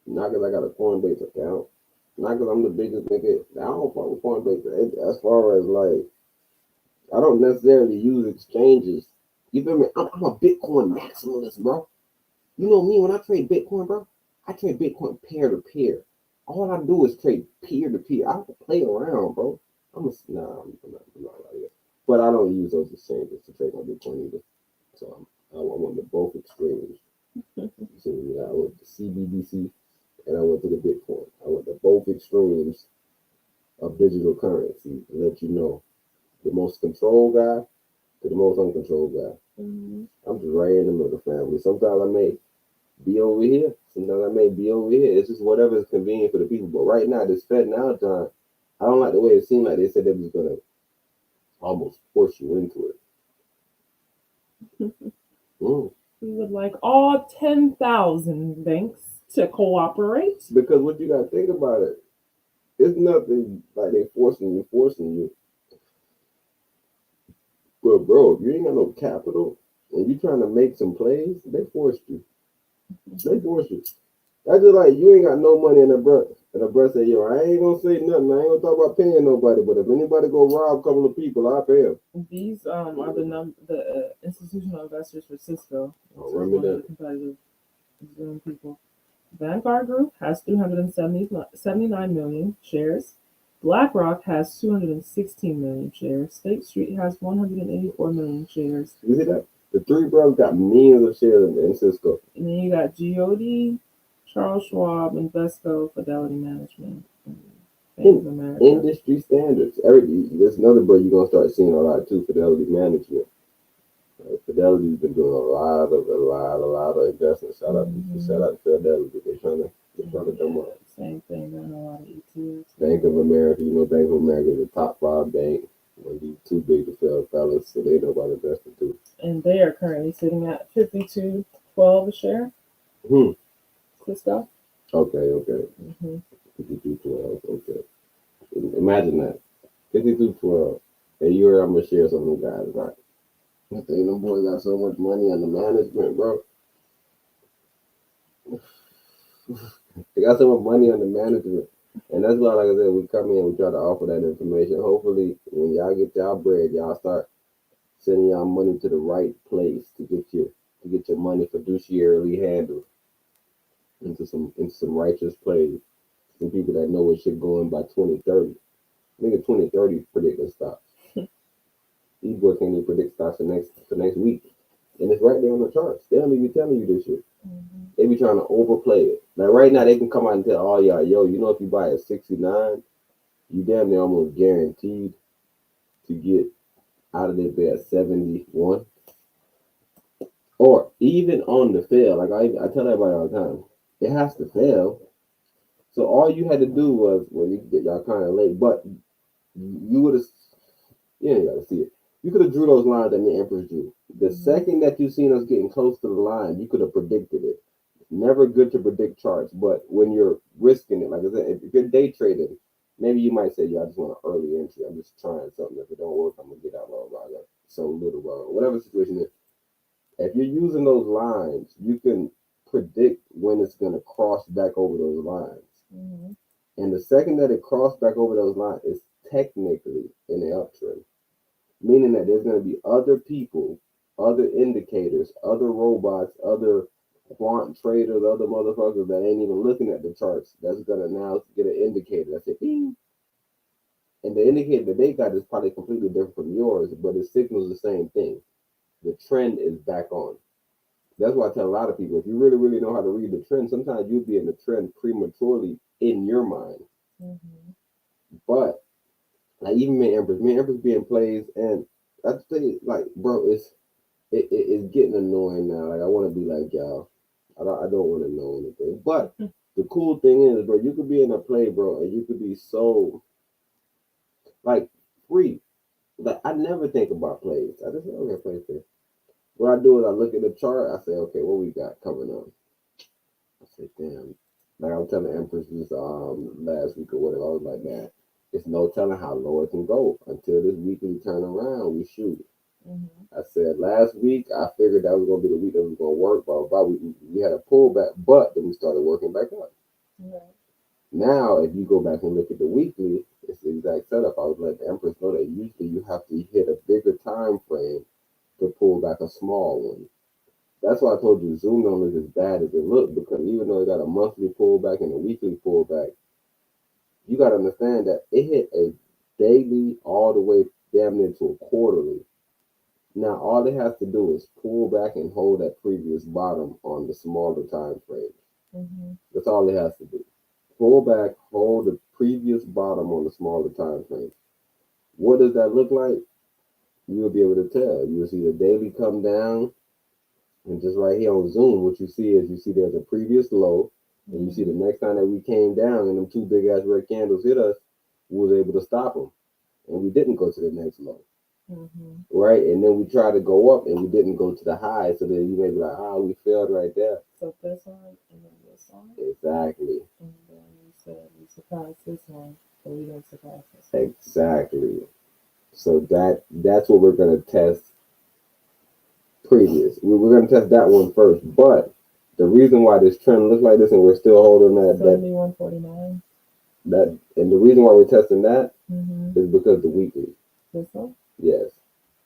Not because I got a Coinbase account. Not because I'm the biggest nigga. I don't fuck with Coinbase. As far as like, I don't necessarily use exchanges. You feel me? I'm a Bitcoin maximalist, bro. You know me, when I trade Bitcoin, bro, I trade Bitcoin peer to peer. All I do is trade peer to peer. I don't play around, bro. I'm not like that. But I don't use those exchanges to trade my Bitcoin either. So I want the both extremes. So, I went to CBDC and I went to the Bitcoin. I went to both extremes of digital currency to let you know the most controlled guy to the most uncontrolled guy. I'm just right in the middle of the family. Sometimes I may be over here. Sometimes I may be over here. It's just whatever is convenient for the people. But right now, this FedNow time, I don't like the way it seemed like they said they was gonna almost force you into it. We would like all 10,000 banks to cooperate. Because what you gotta think about it, it's nothing like they forcing you. But bro, if you ain't got no capital and you trying to make some plays, they forced you. They forced you. That's just like you ain't got no money in the brush. And the brush say, yo, I ain't gonna say nothing. I ain't gonna talk about paying nobody. But if anybody go rob a couple of people, I'll pay them. These are the institutional investors for Cisco. Oh, Which is remember one of that. the competitive Zoom people. Vanguard Group has 379 million shares. BlackRock has 216 million shares. State Street has 184 million shares. You see that? The three brothers got millions of shares in Cisco. And then you got GOD, Charles Schwab, Invesco, Fidelity Management, and Bank of America. Industry standards. There's another brother you're gonna start seeing a lot too. Fidelity Management. Fidelity's been doing a lot of investments. Shout out to Fidelity. They're trying to come up. Same thing, doing a lot of ETFs. Bank of America, Bank of America is a top 5 bank. One of these too big to fail fellas, so they know about investing too. And they are currently sitting at $52.12 a share. Cisco. Okay. Mm-hmm. 52.12. Okay. Imagine that. 52.12. And you heard I'm gonna share some of them guys, right? I think them boys got so much money on the management, bro. They got so much money on the management. And that's why, like I said, we come in, we try to offer that information. Hopefully, when y'all get y'all bread, y'all start sending y'all money to the right place to get your money fiduciarily handled into some righteous plays. Some people that know what shit going by 2030. Nigga, 2030 predicting stocks. These boys can't even predict stocks the next week. And it's right there on the charts. They don't even be telling you this shit. Mm-hmm. They be trying to overplay it. Like right now, they can come out and tell all y'all, yo, if you buy at 69, you damn near almost guaranteed to get out of this bed at 71. Or even on the fail, like I tell everybody all the time, it has to fail. So all you had to do was, you get y'all kind of late, but you would have, you ain't got to see it. You could have drew those lines that me and Empress drew. The second that you seen us getting close to the line, you could have predicted it. Never good to predict charts, but when you're risking it, like I said, if you're day trading, maybe you might say, I just want an early entry. I'm just trying something. If it don't work, I'm gonna get out. I got so little, whatever the situation is. If you're using those lines, you can predict when it's gonna cross back over those lines. Mm-hmm. And the second that it crossed back over those lines, it's technically in an uptrend, meaning that there's gonna be other people, other indicators, other robots, other quant traders, other motherfuckers that ain't even looking at the charts that's gonna now get an indicator that says bing. And the indicator that they got is probably completely different from yours, but it signals the same thing. The trend is back on. That's why I tell a lot of people, if you really, really know how to read the trend, sometimes you'll be in the trend prematurely in your mind. Mm-hmm. But like even me and Empress being plays, and I tell you, like, bro, it's getting annoying now. Like I want to be like y'all. I don't want to know anything. But the cool thing is, bro, you could be in a play, bro, and you could be so like free. Like I never think about plays. I just say, okay, play. What I do is I look at the chart. I say, okay, what we got coming up? I say, damn. Like I was telling Empress this last week or whatever. I was like, man, it's no telling how low it can go until this weekly turn around. We shoot. Mm-hmm. I said last week I figured that was gonna be the week that was gonna work, but we had a pullback, but then we started working back up. Right. Now, if you go back and look at the weekly, it's the exact setup. I would let the Empress know that usually you have to hit a bigger time frame to pull back a small one. That's why I told you Zoom don't look as bad as it looked, because even though it got a monthly pullback and a weekly pullback, you got to understand that it hit a daily all the way damn near to a quarterly. Now, all it has to do is pull back and hold that previous bottom on the smaller time frame. Mm-hmm. That's all it has to do. Pull back, hold the previous bottom on the smaller time frame. What does that look like? You'll be able to tell. You'll see the daily come down, and just right here on Zoom, what you see there's a previous low, and you see the next time that we came down and them two big ass red candles hit us, we was able to stop them, and we didn't go to the next low. Mm-hmm. Right, and then we tried to go up and we didn't go to the high, so then you may be like, we failed right there. So this one and then this this one. Exactly. And then we said we surpassed this one, but we didn't surpass this one. Exactly. So that's what we're gonna test previous. We're gonna test that one first. But the reason why this trend looks like this and we're still holding that 71.49. and the reason why we're testing that Mm-hmm. is because the weekly. This one? Yes.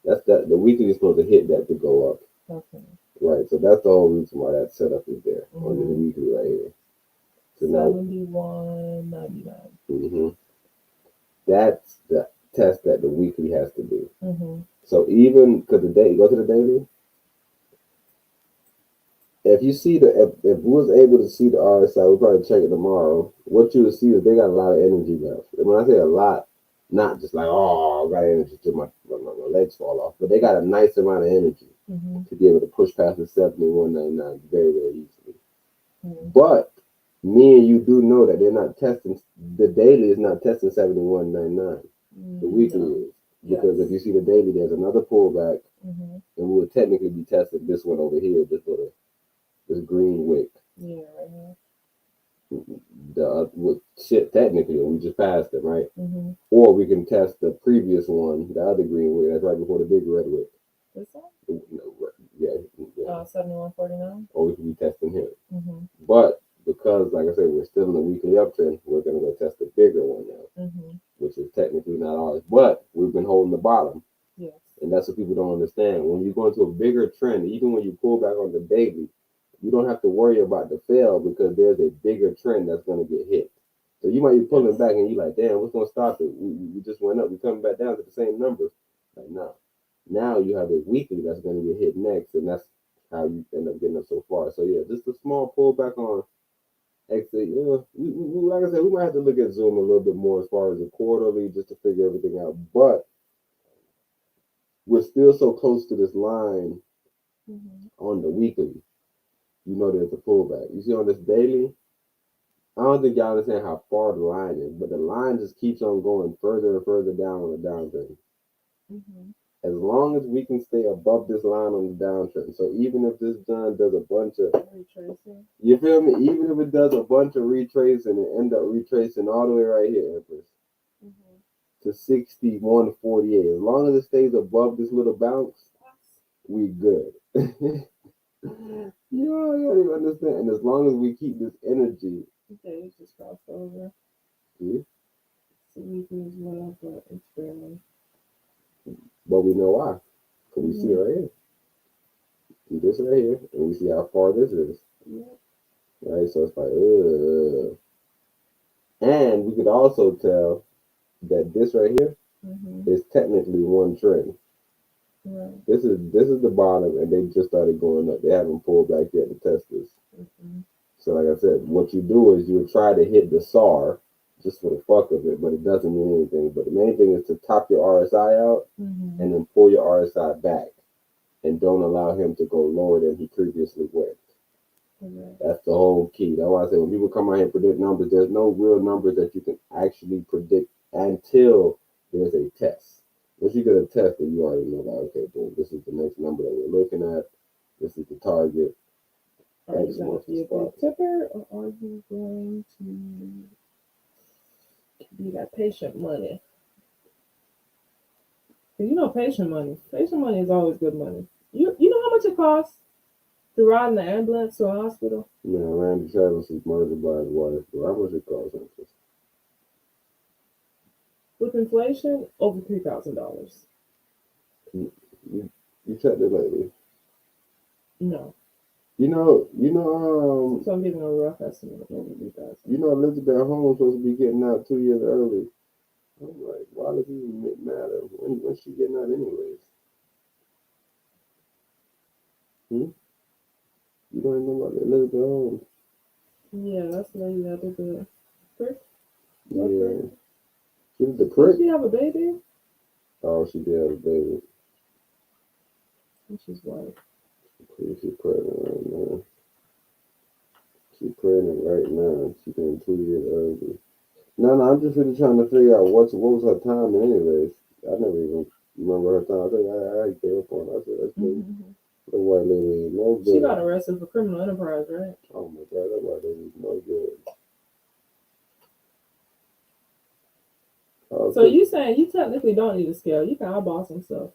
That the weekly is supposed to hit that to go up. Okay. Right. So that's the whole reason why that setup is there on the Mhm. weekly right here. So now 71.99. that's the test that the weekly has to do. Mm-hmm. So even because the day go to the daily, if you see if we was able to see the RSI, we'll probably check it tomorrow. What you will see is they got a lot of energy left. And when I say a lot, not just like I got energy till my legs fall off, but they got a nice amount of energy Mm-hmm. to be able to push past the 71.99 very very easily. Mm-hmm. But me and you do know that they're not testing the daily is not testing 71.99. The weekly is. Because if you see the daily, there's another pullback, Mm-hmm. and we would technically be testing this one over here, this green wick. Yeah, right here. Technically, we just passed it, right? Mm-hmm. Or we can test the previous one, the other green wick, that's right before the big red wick. This one? Yeah. 71.49. Or we can be testing here. Mm-hmm. But because, like I said, we're still in the weekly uptrend, we're going to go test the bigger one now, Mm-hmm. which is technically not ours. But we've been holding the bottom. Yes. And that's what people don't understand. When you go into a bigger trend, even when you pull back on the daily, you don't have to worry about the fail because there's a bigger trend that's going to get hit. So you might be pulling back and you're like, damn, what's going to stop it? We just went up. We're coming back down to the same numbers. Like, no. Now you have a weekly that's going to get hit next, and that's how you end up getting up so far. So, yeah, just a small pullback on exit. Yeah, like I said, we might have to look at Zoom a little bit more as far as the quarterly just to figure everything out. But we're still so close to this line Mm-hmm. on the weekly. You know there's a pullback. You see on this daily, I don't think y'all understand how far the line is, but the line just keeps on going further and further down on the downtrend. Mm-hmm. As long as we can stay above this line on the downtrend. So even if this John does a bunch of Retracing. you feel me? Even if it does a bunch of retracing and end up retracing all the way right here, Empress, Mm-hmm. to 61.48. As long as it stays above this little bounce, we good. You don't even understand. And as long as we keep this energy, Okay, it's just crossed over. see? So weekly as well, but it's barely. But we know why. Because we see it right here. See this right here, and we see how far this is. Yep. Right? So it's like, And we could also tell that this right here Mm-hmm. is technically one trend. Right. This is the bottom, and they just started going up. They haven't pulled back yet to test this. Mm-hmm. So, like I said, what you do is you try to hit the SAR just for the fuck of it, but it doesn't mean anything. But the main thing is to top your RSI out Mm-hmm. and then pull your RSI back, and don't allow him to go lower than he previously went. Okay. That's the whole key. That's why I say when people come out here and predict numbers, there's no real numbers that you can actually predict until there's a test. Once you get a test, then you already know that, okay, boom, this is the next number that we're looking at. This is the target. Are you going to be a big tipper, or are you going to be that patient money? Because you know patient money. Patient money is always good money. You know how much it costs to ride in the ambulance to a hospital? Man, Randy Travis was murdered by his wife. How much it cost him? With inflation, over $3,000. You checked it lately. No. You know, So I'm giving a rough estimate of over 3,000. you know, Elizabeth Holmes supposed to be getting out 2 years early. I'm like, why does it even matter? When's she getting out anyways? You don't even know about Elizabeth Holmes? Yeah, that's the lady that did the prick. Yeah. She did the Did prick? she have a baby? Oh, she did have a baby. And she's white. She's pregnant right now. She's pregnant right now. She's been 2 years early. No, I'm just really trying to figure out what was her time anyways. I never even remember her time. I think I gave up on her. I said, that's good. Mm-hmm. The white lady ain't no She good. got arrested for criminal enterprise, right? Oh my god, that white lady is no good. So you saying you technically don't need a scale. You can eyeball some stuff,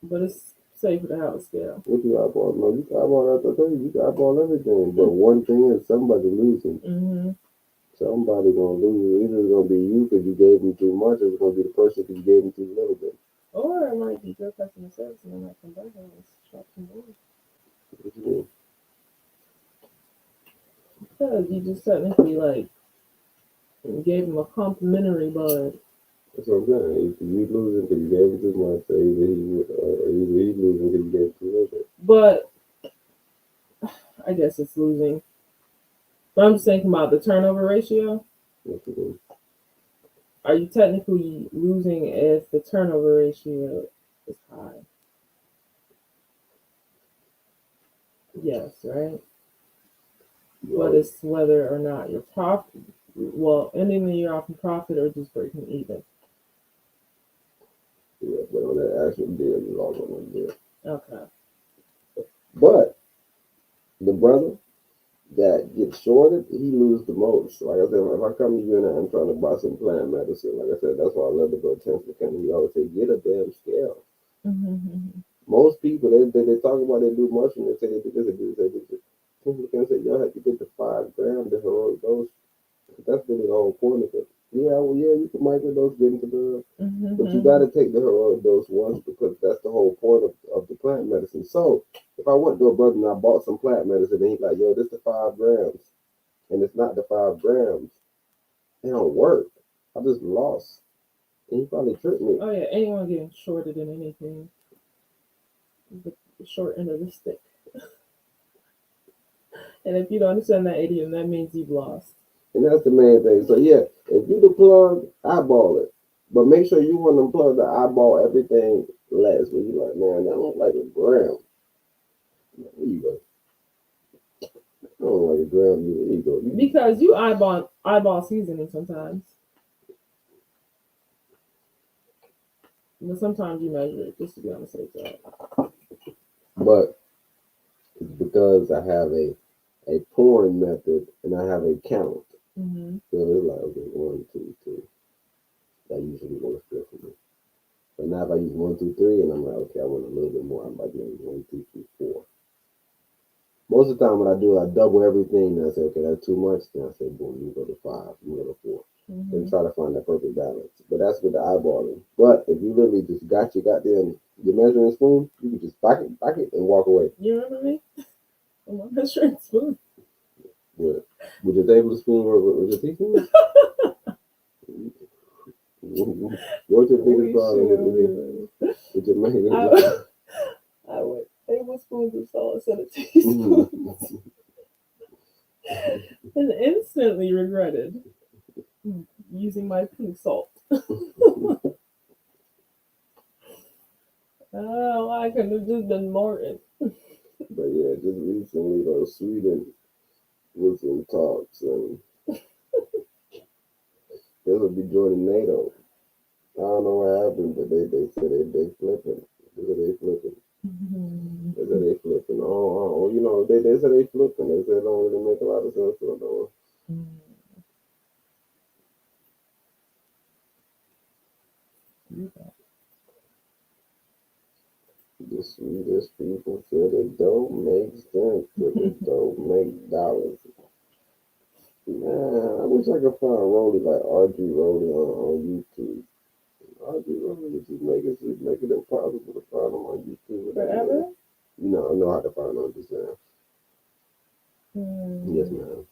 but it's safer to have a scale. What you eyeball? No, you can eyeball that. I tell you can eyeball everything. But one thing is somebody losing. Mm-hmm. Somebody gonna lose. Either it's gonna be you because you gave them too much, or it's gonna be the person because you gave them too little bit. Or it might be good customer service and they might come back and shop some more. What you mean? Because you just technically like gave them a complimentary bud. That's what I'm saying. Either you losing because you gave him too much, or either he's losing because you gave him too little bit. But I guess it's losing. But I'm just thinking about the turnover ratio. What you mean? Are you technically losing if the turnover ratio is high? Yes, right? But it's whether or not you're profit. Well, ending the year off in profit or just breaking even. Yeah, but on that actual deal, you lost on that deal. Okay. But the brother that gets shorted, he loses the most. Like I said, if I come to you and I'm trying to buy some plant medicine, like I said, that's why I love to go to Temple. He always say, get a damn scale. Mm-hmm. Most people, they talk about they do mushroom, they say they do this, they do this, they do this. Temple can say, y'all have to get the 5 grams, the heroic dose. That's really the whole point of it. Yeah, well, yeah, you can microdose, get into the, Mm-hmm. but you got to take the heroic dose once because that's the whole point of the plant medicine. So if I went to a brother and I bought some plant medicine and he's like, yo, this is the 5 grams, and it's not the 5 grams, it don't work. I just lost. And he probably tricked me. Oh yeah, anyone getting shorted in anything, the short end of the stick. And if you don't understand that idiom, that means you've lost. And that's the main thing. So yeah, if you the plug, eyeball it. But make sure you want them plug to eyeball everything less. Where you like, man, that don't like a gram. There you go. I don't like a gram. There you go. Because you eyeball seasoning sometimes. But sometimes you measure it just to be on the safe side. But it's because I have a pouring method and I have a count. Mm-hmm. So it's like, okay, 1, 2, 3. That usually works good for me. But now if I use 1, 2, 3, and I'm like, okay, I want a little bit more, I'm like maybe 1, 2, 3, 4. Most of the time, what I do, I double everything. And I say, okay, that's too much. Then I say, boom, you go to 5, you go to 4, and try to find that perfect balance. But that's with the eyeballing. But if you literally just got your goddamn your measuring spoon, you can just back it, and walk away. You remember me? I'm a measuring spoon. With your tablespoon or with your teaspoon? What's your biggest problem with your measuring? I went tablespoons of salt instead of teaspoons. And instantly regretted using my pink salt. Oh, I could have just been Morton. But yeah, just recently, Sweden was in talks, and they would be joining NATO. I don't know what happened, but they said they flipping. They said they flipping. They said they flipping. Oh, you know, they said they flipping. They said it don't really make a lot of sense. So no. The Swedish people said it don't make sense, but it don't make dollars. Man, I wish I could find Rolly like RG Rolly on YouTube. RG Rolly is just making it impossible to find him on YouTube. Forever? You know, I know how to find him. Just saying. Yes, ma'am.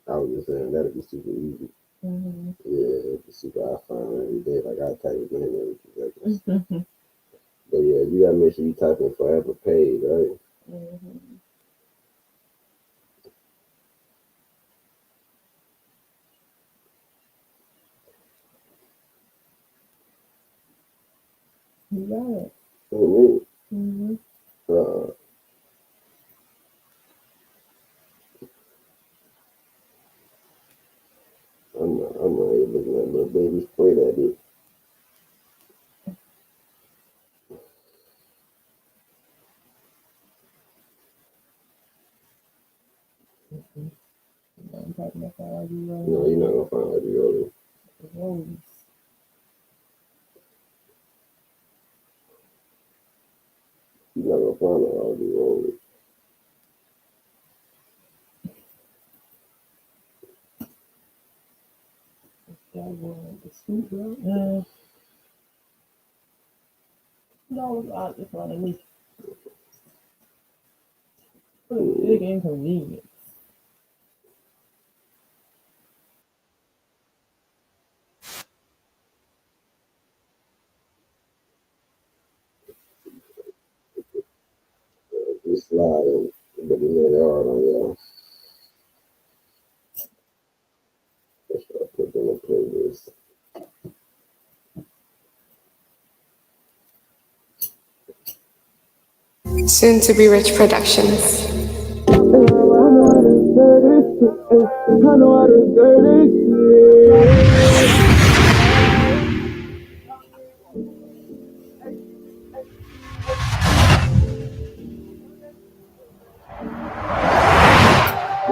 I was just saying that'd be super easy. Yeah, it'd be super. I find him every day. Like I type his name every 2 seconds. But yeah, you gotta make sure you type in forever paid, right? You got it. Mm-hmm. I'm not even looking at little baby spray that is. I'm talking about how you No, you're not gonna find like you rolling. You're not gonna find no all you rolling. The sweet girl. No, it's out in front of me. What a big inconvenience. Just slide and but you made it hard on y'all. That's what I put in the playlist. Soon to be Rich Productions.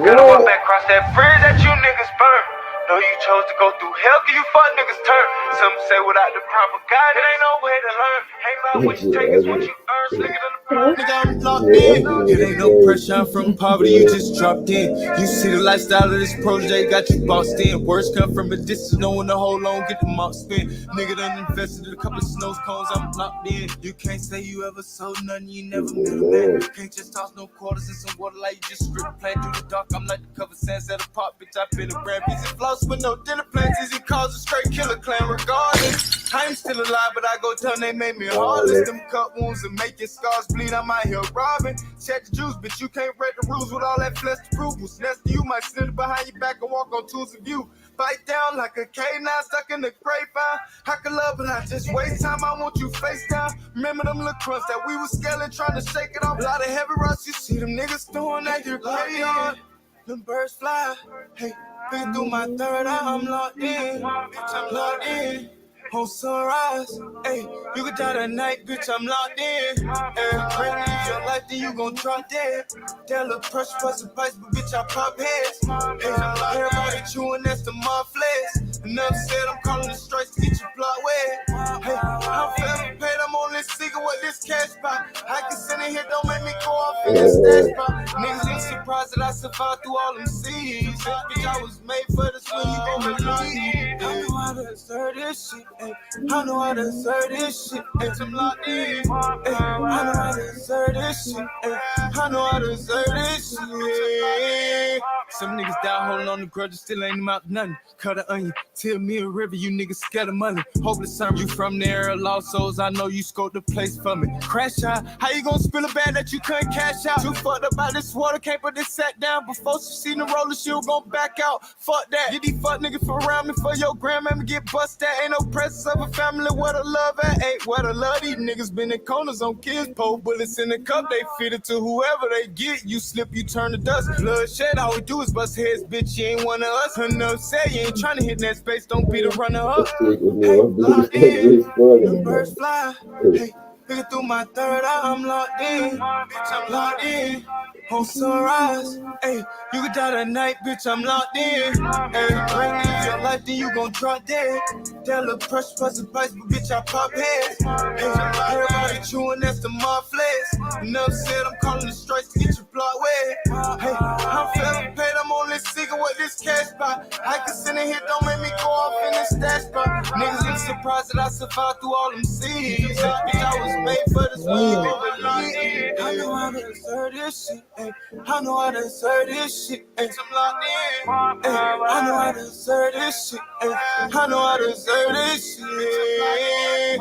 Gotta walk back across that bridge that you niggas burned. Know you chose to go through hell, cause you fuck niggas turn. Some say without the proper guide, it ain't no way to learn. Ain't about what you take, it's what you earn. Slicker than the bird. Nigga, I'm locked in. It ain't no pressure, I'm from poverty, you just dropped in. You see the lifestyle of this project, got you boxed in. Words come from a distance, knowing to hold on, get the mouth spin. Nigga done invested in a couple of snow cones, I'm locked in. You can't say you ever sold nothing, you never met a man. Can't just toss no quarters in some water like you just strip playing through the dark. I'm like the cover sands at a pop, bitch. I been a brand piece of floss with no dinner plans. Easy cause a straight killer clan. Regardless, I'm still alive, but I go tell them they made me heartless. Them cut wounds and making scars bleed. I'm out here robbing. Check the juice, bitch. You can't break the rules with all that flesh to prove. What's next to you might slip behind your back and walk on tools of you. Fight down like a K9 stuck in the grapevine. I can love, but I just waste time. I want you face down. Remember them little crunts that we was scaling, trying to shake it off. A lot of heavy rocks, you see them niggas throwing at your crayon. Them birds fly. Hey, been through my third eye, I'm locked in. Bitch, I'm locked in. On sunrise, hey, you could die tonight, bitch, I'm locked in. Hey, bring your life, then you gon' drop dead. That little pressure for some pipes, but bitch, I pop heads. Hey, everybody chewing, that's the mud flesh. Enough said, I'm calling the strikes to get your block wet. Hey, I'm feeling paid, I'm on this cigarette with this cash spot. I can sit in here, don't make me go off in this stash spot. Niggas ain't surprised that I survived through all them seas. Bitch, I was made for this when you gon' believe. I know how to serve this shit. Ay, I know how to serve this shit. Ay, I'm locked in. Ay, I know how to serve this shit. Ay, I know how to serve this shit. Some niggas die holding on to grudges, still ain't them out nothing. Cut an onion, tell me a river, you niggas scared of money. Hopeless son, you from the era of lost souls, I know you scoped the place for me. Crash out, how you gonna spill a bag that you couldn't cash out? Too fucked up by this water, can't put this sat down. Before she seen the roller, she was gon' back out. Fuck that, get these fuck niggas from around me for your grandmama get bust at. Ain't no presence of a family, where the love at? Ain't where the love, these niggas been in corners on kids. Pull bullets in the cup, they feed it to whoever they get. You slip, you turn to dust. Bloodshed, all we do is bust heads, bitch, you ain't one of us. Enough said, you ain't trying to hit that space, don't be the runner up. Hey, locked in, them birds fly. Hey, looking through my third eye, I'm locked in. Bitch, I'm locked in. On sunrise, hey, you could die tonight, bitch, I'm locked in. Hey, bring me your life, then you gon' drop dead. That little pressure for some bites, but bitch, I pop heads. Hey, everybody chewing, that's the mud flesh. Enough said, I'm calling the strikes to get your block wet. Hey, I'm feeling paid, I'm on this cigarette with this cash spot. I can sit in here, don't make me go off in this stash spot. Niggas ain't surprised that I survived through all them seas. Bitch, I was made for this when you gon' believe. I know how to serve this shit. Ay, I know how to serve this shit. Ay, I'm locked in. Ay, I know how to serve this shit. Ay, I know how to serve this shit.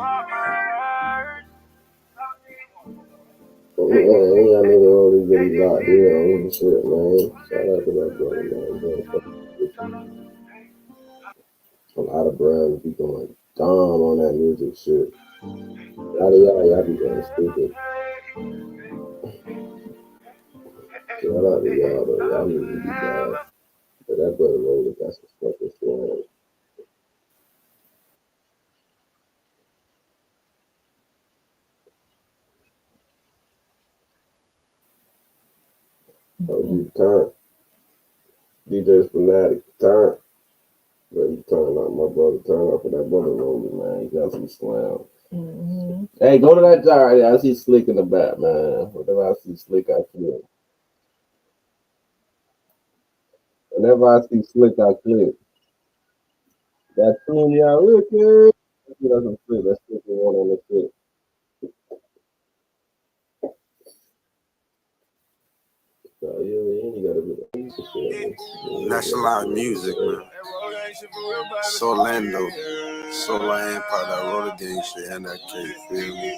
Y'all nigga always getting locked in on shit, man. Shout out to that brother, man. A lot of brothers be going dumb on that music shit. A lot of y'all be going stupid. Shout out to y'all, though. Y'all need to be bad. But that brother Roller got some fucking swag. Oh, you turn. DJ's Fanatic, turn. But you turn up, my brother. Turn up for that brother rolling, man. He got some slam. Mm-hmm. Hey, go to that jar. I see Slick in the back, man. Whenever I see Slick, I click. Whenever I see Slick, I click. That tune y'all looking. That's some Slick. That's Slick one on the shit. So yeah, you gotta be the shit. Nationalized music, man. It's Orlando. Solar Empire, that roller gang shit, and that cake, feel me?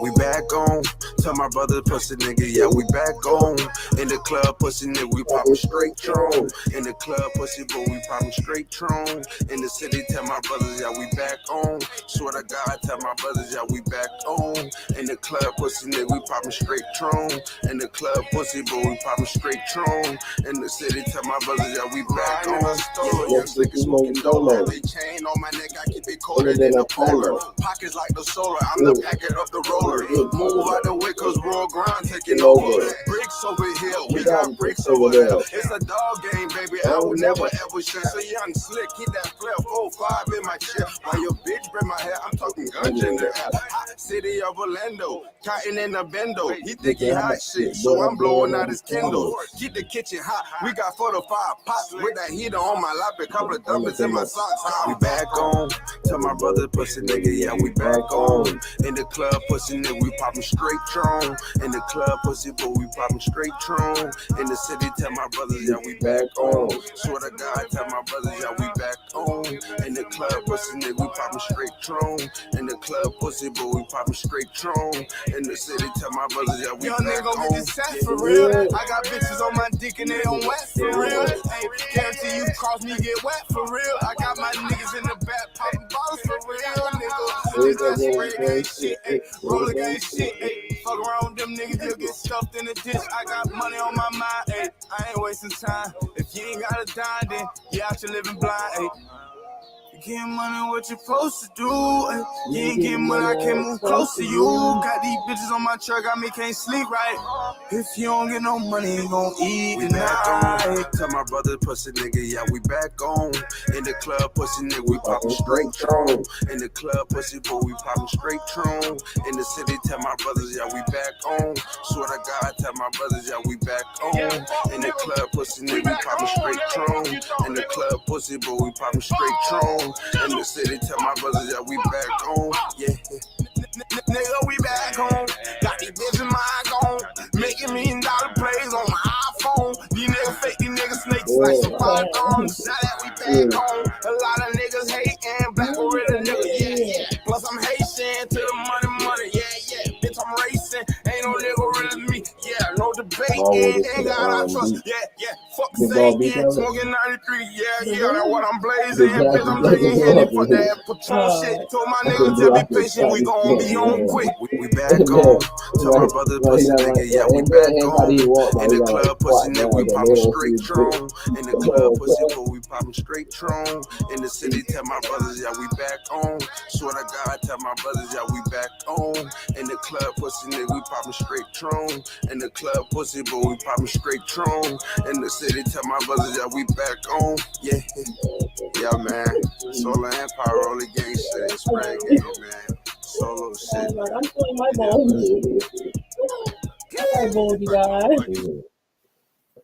We back on. Tell my brother, pussy nigga, yeah, we back on. In the club, pussy nigga, we poppin' straight Tron. In the club, pussy boy, we poppin' straight Tron. In the city, tell my brothers, yeah, we back on. Swear to God, tell my brothers, yeah, we back on. In the club, pussy nigga, we poppin' straight Tron. In the club, pussy boy, we poppin' straight Tron. In the city, tell my brothers, yeah, we back on. Yeah, young niggas smoking dolo. They chain on my neck, I keep it coated in the polar. Pockets like the solar, I'm the packet of the roller. Move out the way, cause raw grind taking over. Bricks over here, we got bricks over there. It's a dog game, baby. I will never ever share. So young slick, keep that flare 4-5 in my chair. While your bitch bring my hair, I'm talking guns in the air. Hot city of Orlando, cotton in the bendo. He think he hot shit, so I'm blowing out his Kindle. Keep the kitchen hot. We got 4 to 5 pots with that heater on my lap, a couple of dumplings in my socks. We back on. Tell my brother, pussy nigga, yeah, we back on. In the club, pussy nigga, we poppin' straight Tron. In the club, pussy boy, we poppin' straight Tron. In the city, tell my brothers, yeah, we back on. Swear to God, tell my brothers, yeah, we back on. In the club, pussy nigga, we poppin' straight Tron. In the club, pussy boy, we poppin' straight Tron. In the city, tell my brothers, yeah, we back on. Get this set for real. I got bitches on my dick and they on wet for real. Hey, guarantee you cross me, get wet for real. I got my niggas in the back poppin' bottles for real, nigga. Just that spray gang shit, ayy. Roller gang shit, ayy. Fuck around with them niggas, you'll get stuffed in the ditch. I got money on my mind, ayy. I ain't wasting time. If you ain't got a dime, then you out here living blind, ayy. You getting money, what you supposed to do? Ay. You ain't getting money, I can't move close to you. Got these bitches on my truck, got me can't sleep right. If you don't get no money, you gon' eat tonight. Tell my brother, pussy nigga, yeah, we back on. In the club, pussy nigga, we poppin' straight Tron. In the club, pussy boy, we poppin' straight Tron. In the city, tell my brothers, yeah, we back on. Swear to God, tell my brothers, yeah, we back on. In the club, pussy nigga, we poppin' straight Tron. In the club, pussy boy, we poppin' straight Tron. In the city, tell my brothers that we back on. Yeah. Nigga, we back home. Got these bitches mind gone. Making $1 million plays on my iPhone. These niggas fake, these niggas snakes like some pythons. Now that we back home, a lot of niggas hating. Black gorilla nigga, yeah. Plus I'm Haitian to the money, yeah. Bitch, I'm racing. Ain't no nigga really me. Yeah, no debate. Ain't got I trust. Yeah. Fuck Satan. Smoking 93. Yeah. That's what I'm blazing. Bitch, I'm drinking Henny for that Patron shit. Told my niggas to be patient. We gon' be on quick. We back on. Tell my brother, pussy nigga, yeah, we back on. In the club, pussy nigga, we poppin' straight Tron. In the club, pussy boy, we poppin' straight Tron. In the city, tell my brothers, yeah, we back on. Swear to God, tell my brothers, yeah, we back on. In the club, pussy nigga, we poppin' straight Tron. In the club, pussy boy, we poppin' straight Tron. In the city, tell my brothers, yeah, we back on. Yeah, man. Solar Empire, only gang shit, it's spray gang, man. Solo shit. I'm feeling my balls. My balls, you guys.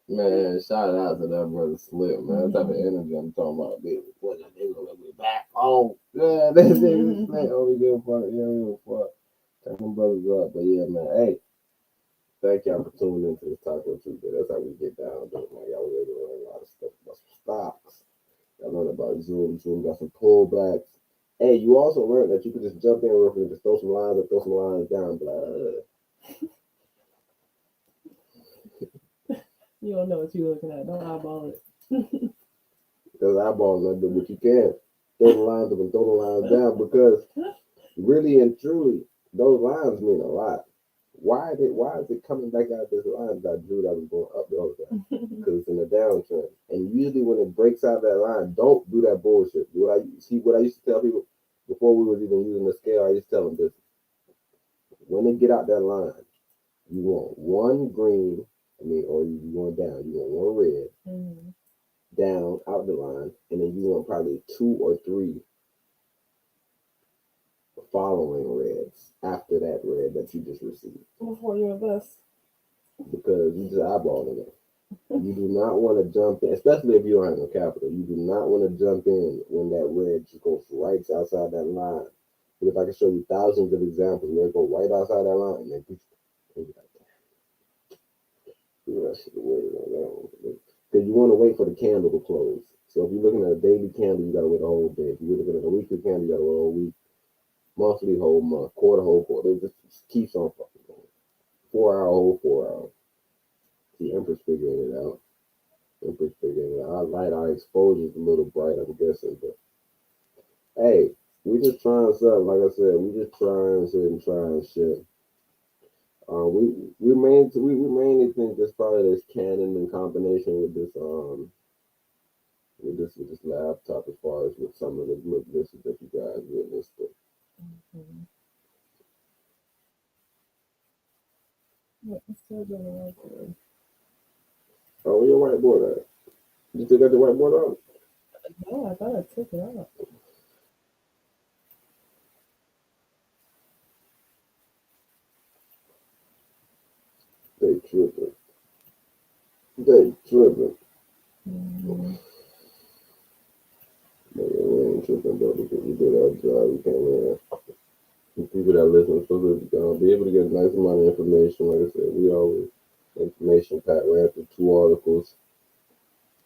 Man, shout out to that brother Slip, man. That type of energy I'm talking about, bitch. What that nigga gonna be back on? Yeah, that nigga Slip only good for it. Yeah, fuck. Turn them brothers up. But yeah, man. Hey, thank y'all for tuning into this Taco Tuesday. That's how we get down to it, man. Y'all was able to learn a lot of stuff about some stocks. Y'all learned about Zoom got some pullbacks. Hey, you also learned that you could just jump in real quick and just throw some lines down, blah. You don't know what you're looking at. Don't eyeball it. Because eyeballs are but you can throw the lines up and throw the lines down because really and truly, those lines mean a lot. Why is it coming back out this line that I drew that was going up the other time? Because it's in a downtrend. And usually when it breaks out that line, don't do that bullshit. What I used to tell people before we was even using the scale, I used to tell them this. When they get out that line, you want one green I mean, or you going down. You want one red Mhm. down out the line, and then you want probably 2 or 3 following reds after that red that you just received, Before you invest. because you just eyeballing it. You do not want to jump in, especially if you don't have no capital. You do not want to jump in when that red just goes right outside that line. Because I can show you thousands of examples where it go right outside that line, and then you got the rest of the way on that one. Because you want to wait for the candle to close. So if you're looking at a daily candle, you got to wait a whole day. If you're looking at a weekly candle, you got to wait a whole week. Monthly, whole month. Quarter, whole quarter. It just keeps on fucking going. 4 hour, whole 4 hour. The Empress figuring it out. Empress figuring it out. Our light, our exposure is a little bright, I'm guessing, but hey, we just trying something. Like I said, we just trying shit and trying shit. We mainly think this probably this Canon in combination with this laptop as far as with some of the glitches that you guys witnessed. But Mhm. Yeah, it's still doing the right thing. oh, where your whiteboard at? You still got the whiteboard on? No, I thought I took it out. They tripping. They tripping. Mhm. Man, we ain't tripping though because we did our job. We came in. The people that listen so that be able to get a nice amount of information. Like I said, we always information pack. Ran through 2 articles.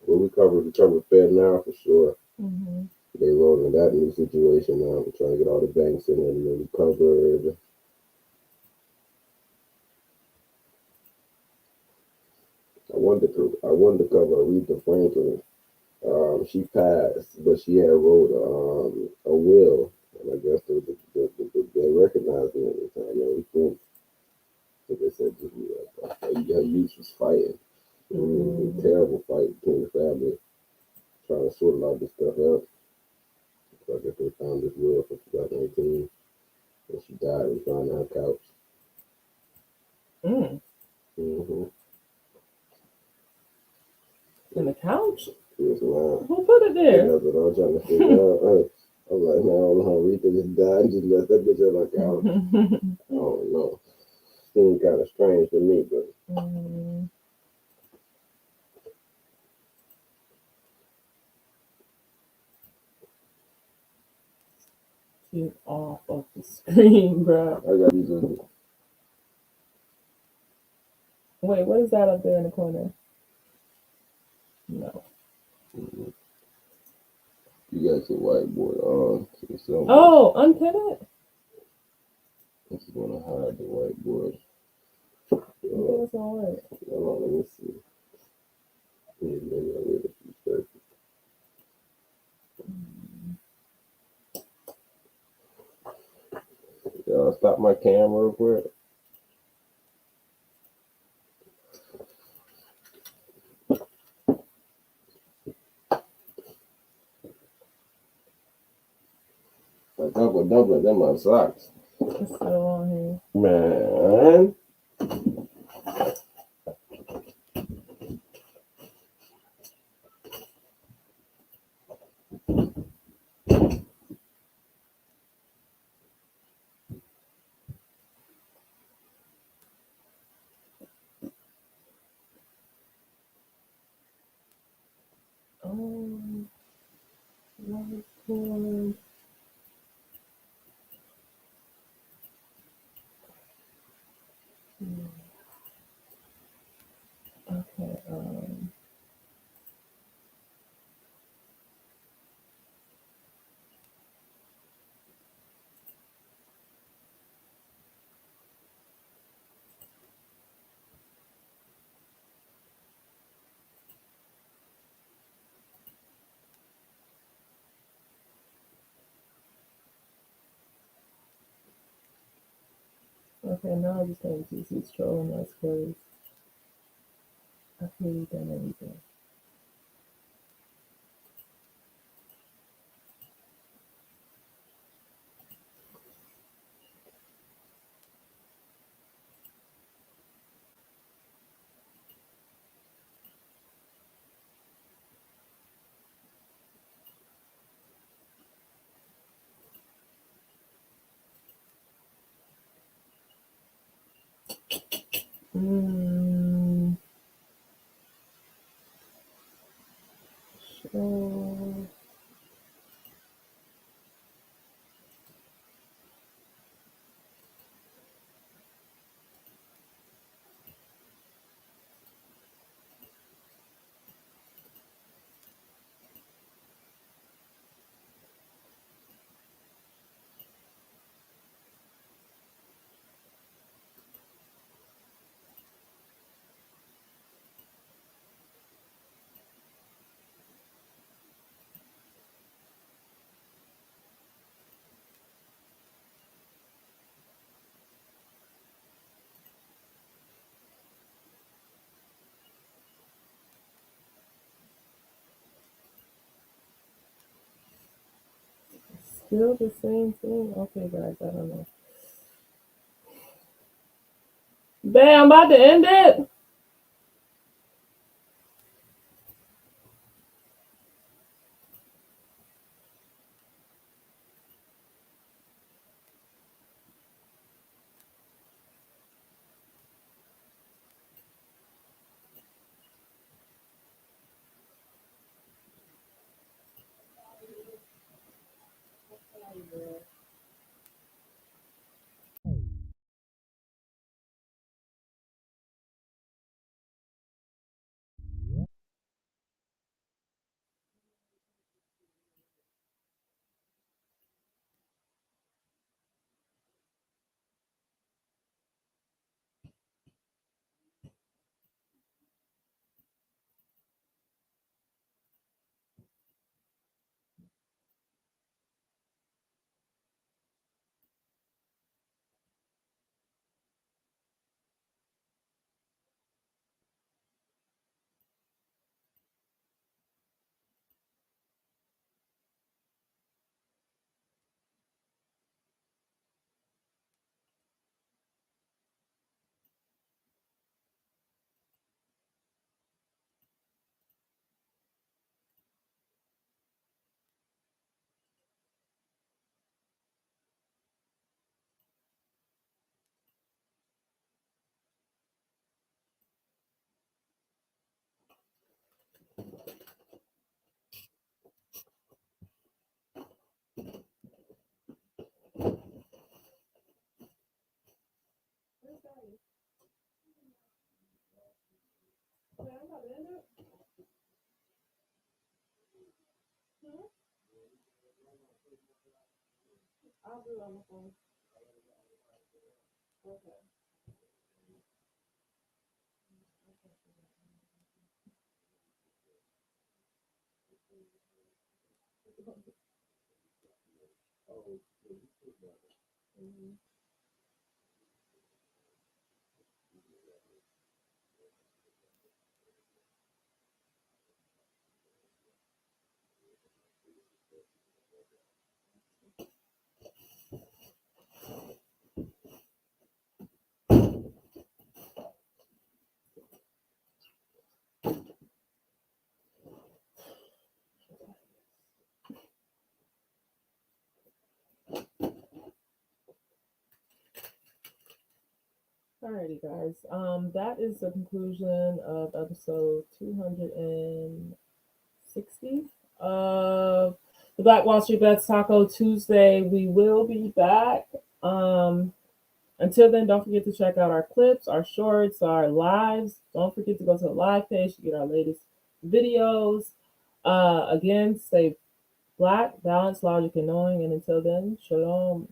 What we covered Fed now for sure. Mhm. They rolling that new situation now. We're trying to get all the banks in there. We covered. I wanted to cover Aretha Franklin. She passed, but she had wrote a will, and I guess they recognized me at the time. We think, so they said just her youth was fighting. It was a terrible fight between the family, trying to sort a lot of this stuff out. So I guess they found this will from 2018, and she died and found on her couch. Mm. Mm-hmm. In the couch? Yes, man. Who put it there? That's what I'm trying to figure out. I was like, man, hold on, Rita just died and just left that bitch on my couch. I don't know. Seemed kind of strange to me, but Mm. Get off of the screen, bro. I got these. Wait, what is that up there in the corner? No. You got your whiteboard on. So Oh, unpin it? I just want to hide the whiteboard. Okay, that's all right. Hold on, let me see. Maybe I'll wait a few seconds. Stop my camera real quick. A couple dumplings in my socks. It's still on here. Man. Whiteboard. Okay, okay, now I just can't see who's trolling us because I've really done everything. Mm, so, still the same thing. Okay, guys, I don't know. Bam, I'm about to end it. I'll do it on the phone. Okay. Mhm. Alrighty, guys. That is the conclusion of episode 260 of the Black Wall Street Bets Taco Tuesday. We will be back. Until then, don't forget to check out our clips, our shorts, our lives. Don't forget to go to the live page to get our latest videos. Again, stay black, balanced, logic, and knowing. And until then, shalom.